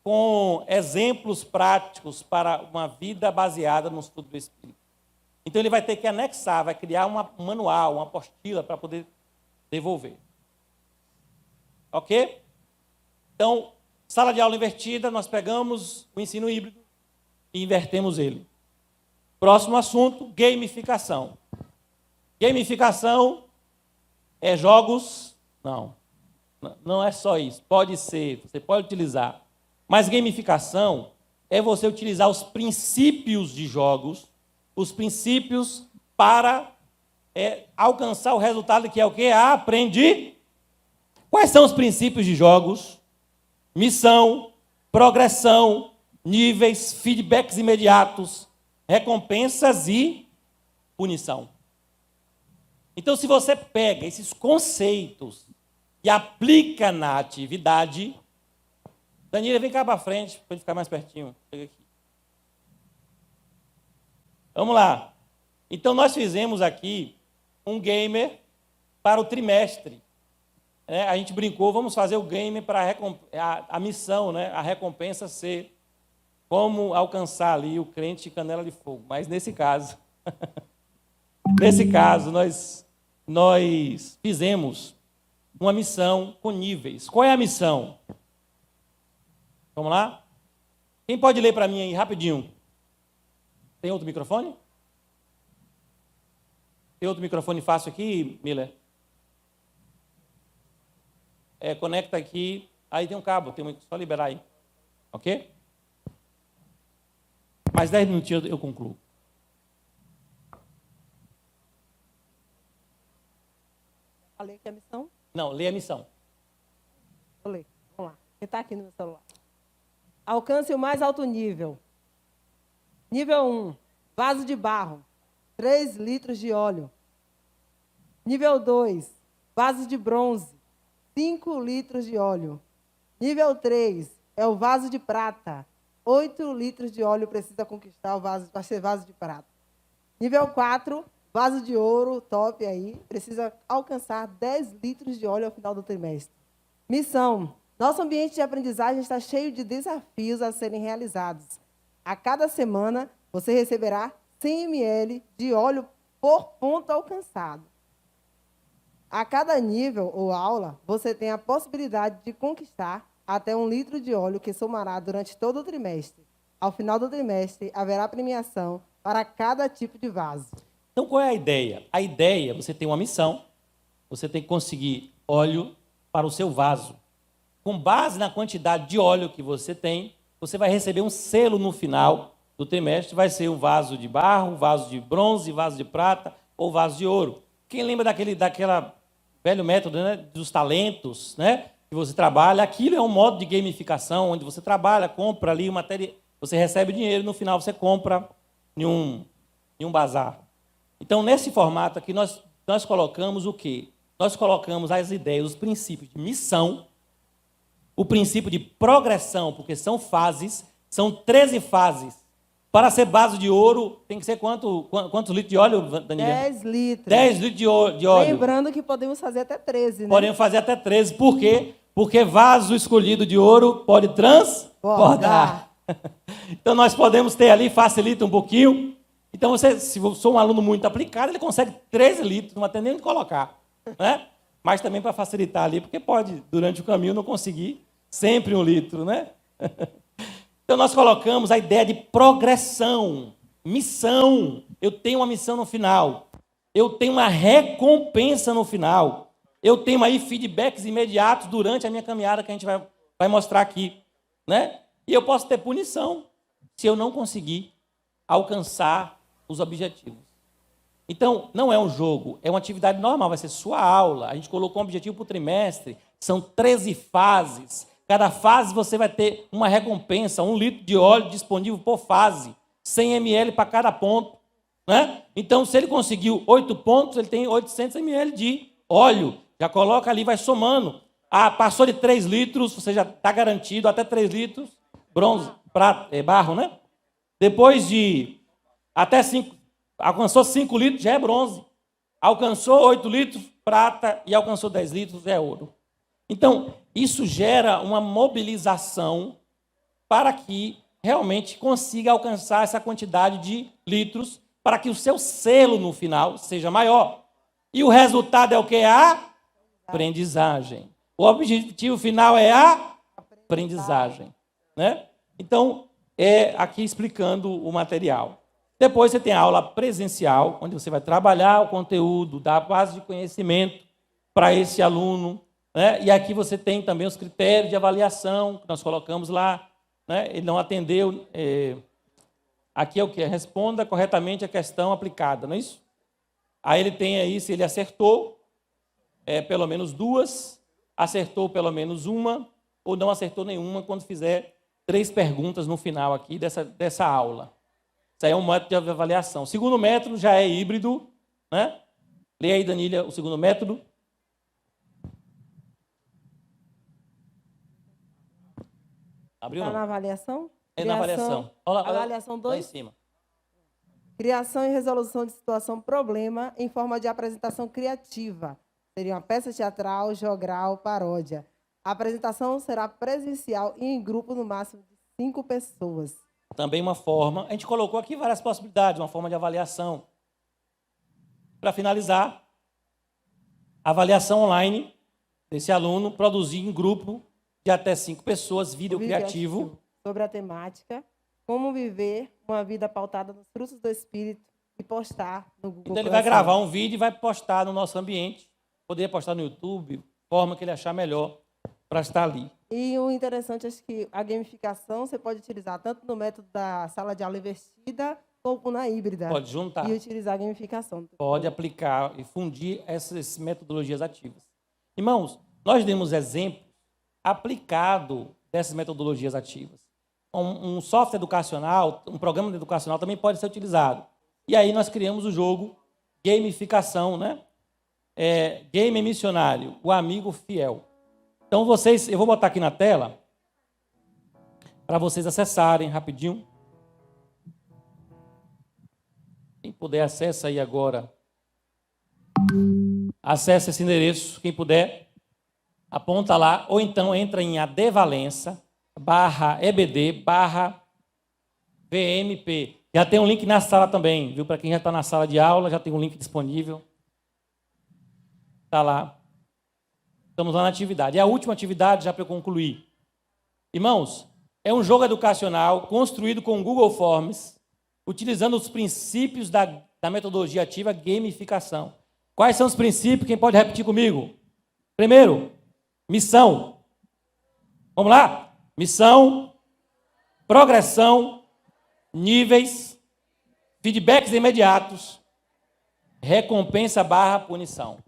com exemplos práticos para uma vida baseada no estudo do Espírito. Então, ele vai ter que anexar, vai criar um manual, uma apostila para poder devolver. Ok? Então, sala de aula invertida, nós pegamos o ensino híbrido e invertemos ele. Próximo assunto, gamificação. Gamificação é jogos? Não é só isso. Pode ser, você pode utilizar. Mas gamificação é você utilizar os princípios de jogos, os princípios para alcançar o resultado que é o quê? Aprender. Quais são os princípios de jogos? Missão, progressão, níveis, feedbacks imediatos, recompensas e punição. Então, se você pega esses conceitos e aplica na atividade... Danilo, vem cá para frente, para ele ficar mais pertinho. Chega aqui. Vamos lá. Então, nós fizemos aqui um gamer para o trimestre. A gente brincou, vamos fazer o gamer para a missão, né? A recompensa ser como alcançar ali o crente canela de fogo. Mas nesse caso, nós fizemos uma missão com níveis. Qual é a missão? Vamos lá? Quem pode ler para mim aí, rapidinho? Tem outro microfone? Tem outro microfone fácil aqui, Miller? Conecta aqui Aí tem um cabo, tem que só liberar aí. Ok? Mais 10 minutinhos eu concluo. Falei que é a missão? Não, lê a missão. Vou ler. Vamos lá. Ele está aqui no meu celular. Alcance o mais alto nível. Nível 1. Vaso de barro. 3 litros de óleo. Nível 2. Vaso de bronze. 5 litros de óleo. Nível 3. É o vaso de prata. 8 litros de óleo precisa conquistar o vaso, para ser vaso de prata. Nível 4. Vaso de ouro, top aí. Precisa alcançar 10 litros de óleo ao final do trimestre. Missão. Nosso ambiente de aprendizagem está cheio de desafios a serem realizados. A cada semana, você receberá 100 ml de óleo por ponto alcançado. A cada nível ou aula, você tem a possibilidade de conquistar até 1 litro de óleo que somará durante todo o trimestre. Ao final do trimestre, haverá premiação para cada tipo de vaso. Então, qual é a ideia? A ideia, você tem uma missão, você tem que conseguir óleo para o seu vaso. Com base na quantidade de óleo que você tem, você vai receber um selo no final do trimestre, vai ser um vaso de barro, vaso de bronze, vaso de prata ou vaso de ouro. Quem lembra daquela velho método, né, dos talentos, né, que você trabalha? Aquilo é um modo de gamificação, onde você trabalha, compra ali matéria, você recebe dinheiro e no final você compra em um bazar. Então, nesse formato aqui, nós colocamos o quê? Nós colocamos as ideias, os princípios de missão, o princípio de progressão, porque são fases, são 13 fases. Para ser vaso de ouro, tem que ser quantos litros de óleo, Daniela? 10 litros. 10 litros de óleo. Lembrando que podemos fazer até 13, né? Podemos fazer até 13. Por quê? Porque vaso escolhido de ouro pode transbordar. Então, nós podemos ter ali, facilita um pouquinho. Então, você, se for um aluno muito aplicado, ele consegue 13 litros, não vai ter nem onde colocar. Né? Mas também para facilitar ali, porque pode, durante o caminho, não conseguir sempre 1 litro. Né? Então, nós colocamos a ideia de progressão, missão. Eu tenho uma missão no final. Eu tenho uma recompensa no final. Eu tenho aí feedbacks imediatos durante a minha caminhada, que a gente vai mostrar aqui. Né? E eu posso ter punição se eu não conseguir alcançar os objetivos. Então, não é um jogo, é uma atividade normal, vai ser sua aula. A gente colocou um objetivo para o trimestre, são 13 fases. Cada fase você vai ter uma recompensa, 1 litro de óleo disponível por fase, 100 ml para cada ponto. Né? Então, se ele conseguiu 8 pontos, ele tem 800 ml de óleo. Já coloca ali, vai somando. Ah, passou de 3 litros, você já está garantido até 3 litros, bronze, prata, barro, né? Depois de até 5, alcançou 5 litros, já é bronze. Alcançou 8 litros, prata, e alcançou 10 litros, é ouro. Então, isso gera uma mobilização para que realmente consiga alcançar essa quantidade de litros, para que o seu selo no final seja maior. E o resultado é o que? A aprendizagem. O objetivo final é a aprendizagem. Né? Então, aqui explicando o material. Depois você tem a aula presencial, onde você vai trabalhar o conteúdo, dar a base de conhecimento para esse aluno. Né? E aqui você tem também os critérios de avaliação, que nós colocamos lá. Né? Ele não atendeu. Aqui é o que? Responda corretamente a questão aplicada, não é isso? Aí ele tem aí, se ele acertou, pelo menos 2, acertou pelo menos 1, ou não acertou nenhuma, quando fizer 3 perguntas no final aqui dessa aula. Isso aí é um método de avaliação. O segundo método já é híbrido. Né? Lê aí, Danília, o segundo método. Abriu Está não? na avaliação? É na avaliação. Olha lá, Avaliação 2. lá em cima. Criação e resolução de situação problema em forma de apresentação criativa. Seria uma peça teatral, jogral, paródia. A apresentação será presencial e em grupo no máximo de 5 pessoas. Também uma forma. A gente colocou aqui várias possibilidades, uma forma de avaliação. Para finalizar, avaliação online desse aluno, produzir em grupo de até 5 pessoas, vídeo criativo. Sobre a temática, como viver uma vida pautada nos frutos do Espírito e postar no Google. Então ele vai gravar um vídeo e vai postar no nosso ambiente, poder postar no YouTube, forma que ele achar melhor para estar ali. E o interessante é que a gamificação você pode utilizar tanto no método da sala de aula invertida como na híbrida. Pode juntar. E utilizar a gamificação. Pode aplicar e fundir essas metodologias ativas. Irmãos, nós demos exemplo aplicado dessas metodologias ativas. Um software educacional, um programa educacional também pode ser utilizado. E aí nós criamos o jogo gamificação, né? Game Missionário, o amigo fiel. Então vocês, eu vou botar aqui na tela para vocês acessarem rapidinho. Quem puder, acessa aí agora. Acesse esse endereço, quem puder, aponta lá, ou então entra em advalência/ebd/vmp. Já tem um link na sala também, viu? Para quem já está na sala de aula, já tem um link disponível. Está lá. Estamos lá na atividade. É a última atividade, já para eu concluir. Irmãos, é um jogo educacional construído com o Google Forms, utilizando os princípios da metodologia ativa gamificação. Quais são os princípios? Quem pode repetir comigo? Primeiro, missão. Vamos lá? Missão, progressão, níveis, feedbacks imediatos, recompensa/punição.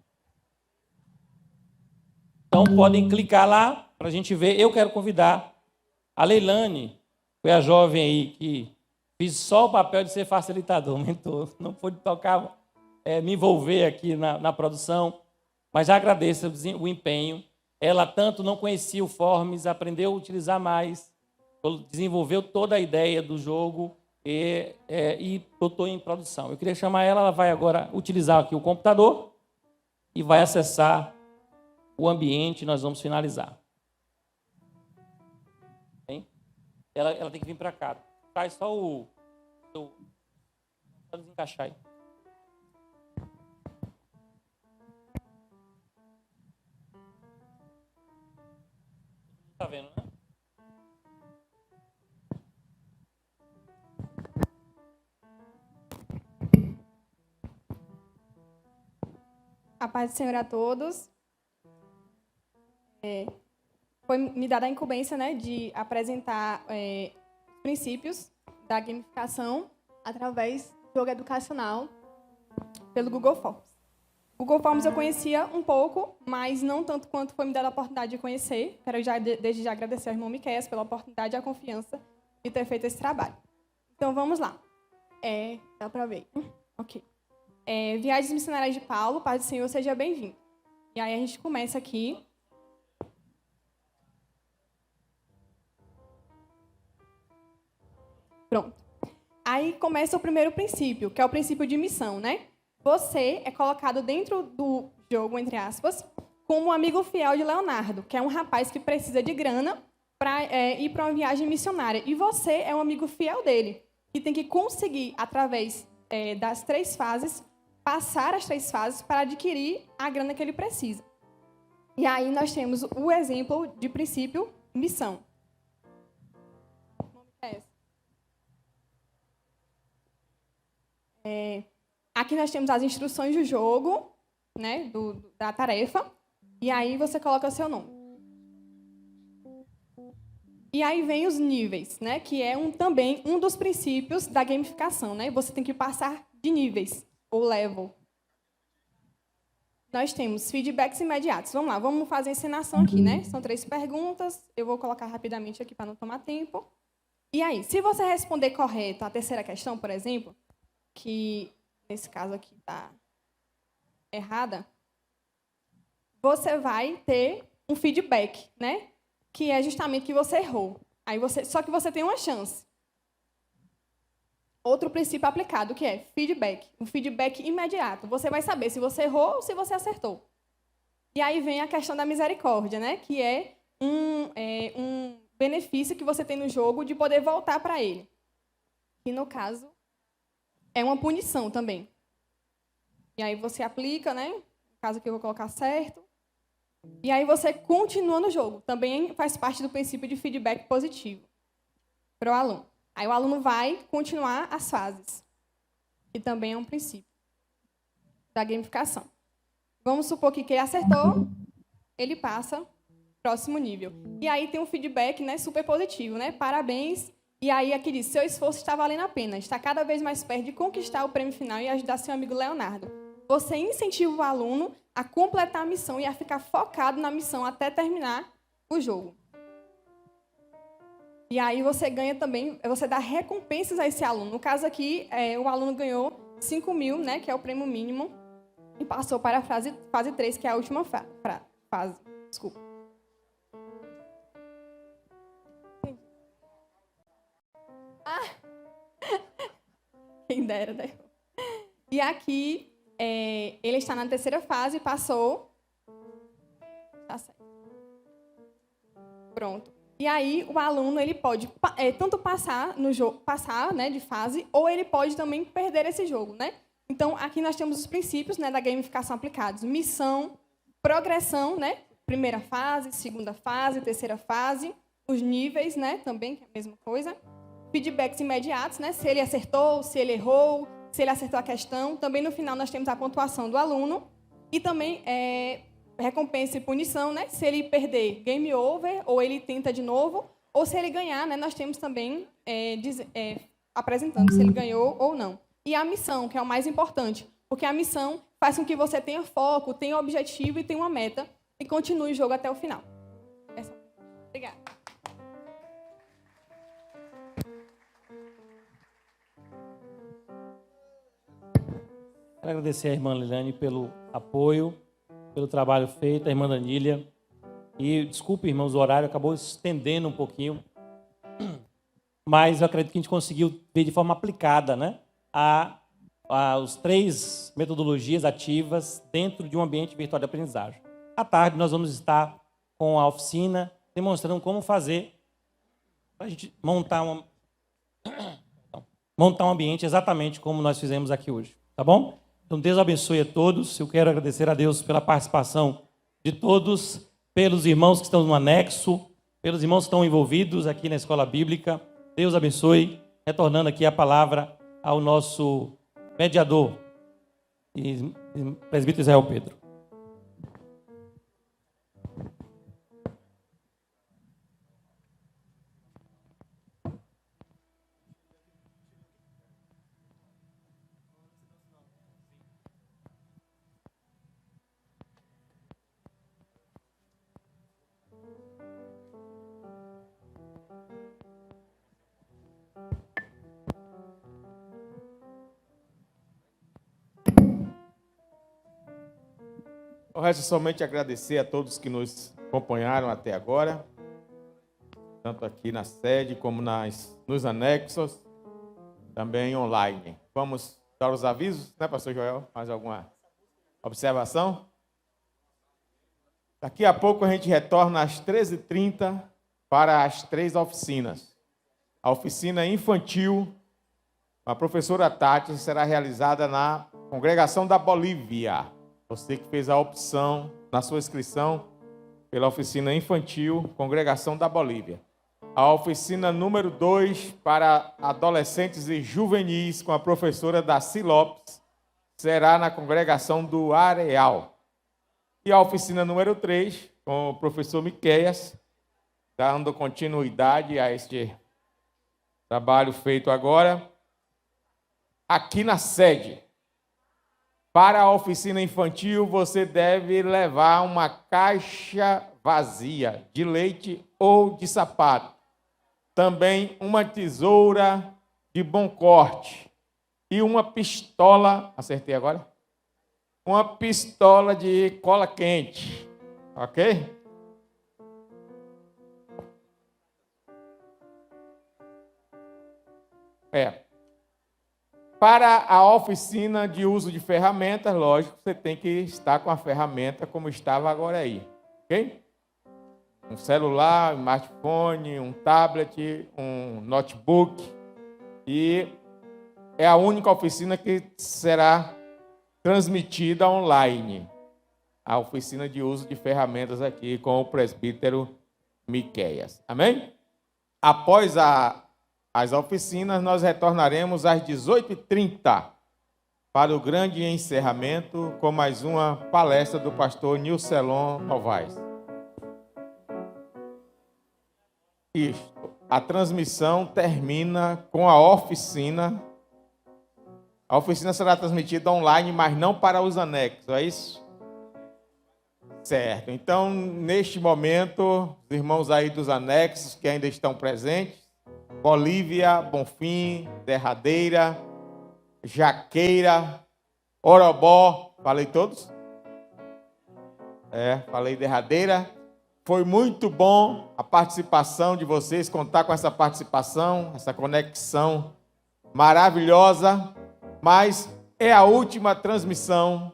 Então, podem clicar lá para a gente ver. Eu quero convidar a Leilane, foi a jovem aí que fiz só o papel de ser facilitador, mentor. Não pude tocar, me envolver aqui na produção, mas já agradeço o empenho. Ela tanto não conhecia o Forms, aprendeu a utilizar mais, desenvolveu toda a ideia do jogo e botou em produção. Eu queria chamar ela vai agora utilizar aqui o computador e vai acessar o ambiente, nós vamos finalizar. Bem? Ela tem que vir para cá. Faz só só desencaixar aí. Tá vendo, né? A paz do Senhor a todos. Foi me dada a incumbência, né, de apresentar os princípios da gamificação através do jogo educacional pelo Google Forms. Google Forms eu conhecia um pouco, mas não tanto quanto foi me dada a oportunidade de conhecer. Quero desde já agradecer ao irmão Miqueias pela oportunidade e a confiança de ter feito esse trabalho. Então, vamos lá. Dá para ver. Ok. Viagens Missionárias de Paulo, paz do Senhor, seja bem-vindo. E aí a gente começa aqui. Pronto. Aí começa o primeiro princípio, que é o princípio de missão, né? Você é colocado dentro do jogo, entre aspas, como um amigo fiel de Leonardo, que é um rapaz que precisa de grana para ir para uma viagem missionária. E você é um amigo fiel dele, que tem que conseguir, através das 3 fases, passar as 3 fases para adquirir a grana que ele precisa. E aí nós temos o exemplo de princípio missão. Aqui nós temos as instruções do jogo, né, da tarefa, e aí você coloca seu nome. E aí vem os níveis, né, que é também um dos princípios da gamificação, né? Você tem que passar de níveis, ou level. Nós temos feedbacks imediatos. Vamos lá, vamos fazer a encenação aqui, né? São 3 perguntas, eu vou colocar rapidamente aqui para não tomar tempo. E aí, se você responder correto a terceira questão, por exemplo, que nesse caso aqui está errada, você vai ter um feedback, né? Que é justamente que você errou. Só que você tem uma chance. Outro princípio aplicado, que é feedback. Um feedback imediato. Você vai saber se você errou ou se você acertou. E aí vem a questão da misericórdia, né? Que é um benefício que você tem no jogo de poder voltar para ele. Que, no caso, é uma punição também. E aí você aplica, né? No caso aqui eu vou colocar certo. E aí você continua no jogo. Também faz parte do princípio de feedback positivo para o aluno. Aí o aluno vai continuar as fases, que também é um princípio da gamificação. Vamos supor que ele acertou, ele passa próximo nível. E aí tem um feedback, né, super positivo, né? Parabéns. E aí aqui diz, seu esforço está valendo a pena, está cada vez mais perto de conquistar o prêmio final e ajudar seu amigo Leonardo. Você incentiva o aluno a completar a missão e a ficar focado na missão até terminar o jogo. E aí você ganha também, você dá recompensas a esse aluno. No caso aqui, o aluno ganhou 5.000, né, que é o prêmio mínimo, e passou para a fase 3, que é a última fase. Desculpa. Quem dera, né? E aqui, ele está na terceira fase, passou. Tá certo. Pronto. E aí, o aluno ele pode tanto passar no jogo, né, de fase, ou ele pode também perder esse jogo, né? Então, aqui nós temos os princípios, né, da gamificação aplicados: missão, progressão, né? Primeira fase, segunda fase, terceira fase, os níveis, né, também, que é a mesma coisa. Feedbacks imediatos, né? Se ele acertou, se ele errou, se ele acertou a questão. Também no final nós temos a pontuação do aluno e também recompensa e punição, né? Se ele perder, game over, ou ele tenta de novo, ou se ele ganhar, né? Nós temos também apresentando se ele ganhou ou não. E a missão, que é o mais importante, porque a missão faz com que você tenha foco, tenha objetivo e tenha uma meta e continue o jogo até o final. Obrigada. Quero agradecer à irmã Liliane pelo apoio, pelo trabalho feito, a irmã Danília. E, desculpe, irmãos, o horário acabou estendendo um pouquinho, mas eu acredito que a gente conseguiu ver de forma aplicada, né, as 3 metodologias ativas dentro de um ambiente virtual de aprendizagem. À tarde, nós vamos estar com a oficina, demonstrando como fazer para a gente montar um ambiente exatamente como nós fizemos aqui hoje. Tá bom? Então, Deus abençoe a todos. Eu quero agradecer a Deus pela participação de todos, pelos irmãos que estão no anexo, pelos irmãos que estão envolvidos aqui na Escola Bíblica. Deus abençoe. Retornando aqui a palavra ao nosso mediador, presbítero Israel Pedro. O resto é somente agradecer a todos que nos acompanharam até agora, tanto aqui na sede como nos anexos, também online. Vamos dar os avisos, né, pastor Joel? Mais alguma observação? Daqui a pouco a gente retorna às 13h30 para as 3 oficinas. A oficina infantil, a professora Tati, será realizada na Congregação da Bolívia. Você que fez a opção na sua inscrição pela oficina infantil, Congregação da Bolívia. A oficina número 2 para adolescentes e juvenis com a professora Daci Lopes será na Congregação do Areal. E a oficina número 3 com o professor Miqueias, dando continuidade a este trabalho feito agora, aqui na sede. Para a oficina infantil, você deve levar uma caixa vazia de leite ou de sapato. Também uma tesoura de bom corte e uma pistola, acertei agora? Uma pistola de cola quente, ok? Para a oficina de uso de ferramentas, lógico, você tem que estar com a ferramenta como estava agora aí, ok? Um celular, um smartphone, um tablet, um notebook. E é a única oficina que será transmitida online. A oficina de uso de ferramentas aqui com o presbítero Miqueias. Amém? Após as oficinas, nós retornaremos às 18h30 para o grande encerramento com mais uma palestra do pastor Nilcelon Novaes. isto. A transmissão termina com a oficina. A oficina será transmitida online, mas não para os anexos, é isso? Certo. Então, neste momento, os irmãos aí dos anexos que ainda estão presentes, Bolívia, Bonfim, Derradeira, Jaqueira, Orobó, falei todos? Falei Derradeira. Foi muito bom a participação de vocês, contar com essa participação, essa conexão maravilhosa, mas é a última transmissão,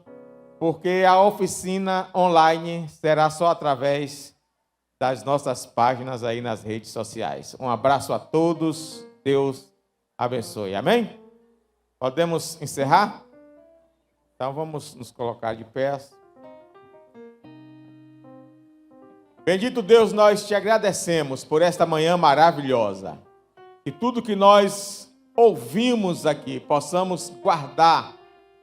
porque a oficina online será só através das nossas páginas aí nas redes sociais. Um abraço a todos, Deus abençoe. Amém? Podemos encerrar? Então vamos nos colocar de pé. Bendito Deus, nós te agradecemos por esta manhã maravilhosa. Que tudo que nós ouvimos aqui possamos guardar.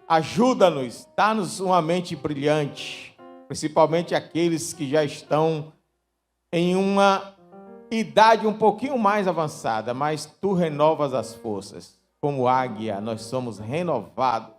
Ajuda-nos, dá-nos uma mente brilhante, principalmente aqueles que já estão em uma idade um pouquinho mais avançada, mas tu renovas as forças. Como águia, nós somos renovados.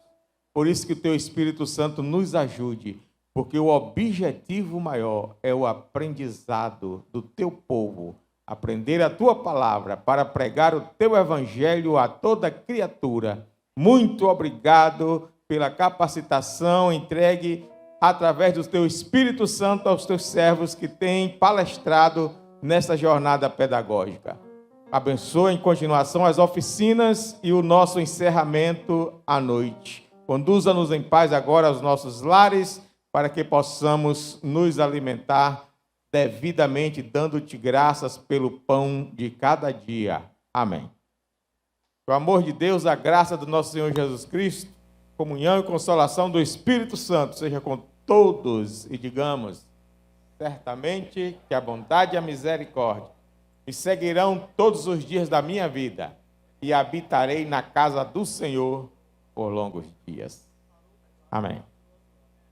Por isso que o teu Espírito Santo nos ajude, porque o objetivo maior é o aprendizado do teu povo, aprender a tua palavra para pregar o teu evangelho a toda criatura. Muito obrigado pela capacitação entregue através do teu Espírito Santo aos teus servos que têm palestrado nessa jornada pedagógica. Abençoa em continuação as oficinas e o nosso encerramento à noite. Conduza-nos em paz agora aos nossos lares, para que possamos nos alimentar devidamente, dando-te graças pelo pão de cada dia. Amém. O amor de Deus, a graça do nosso Senhor Jesus Cristo, comunhão e consolação do Espírito Santo seja com todos e digamos, certamente que a bondade e a misericórdia me seguirão todos os dias da minha vida e habitarei na casa do Senhor por longos dias. Amém.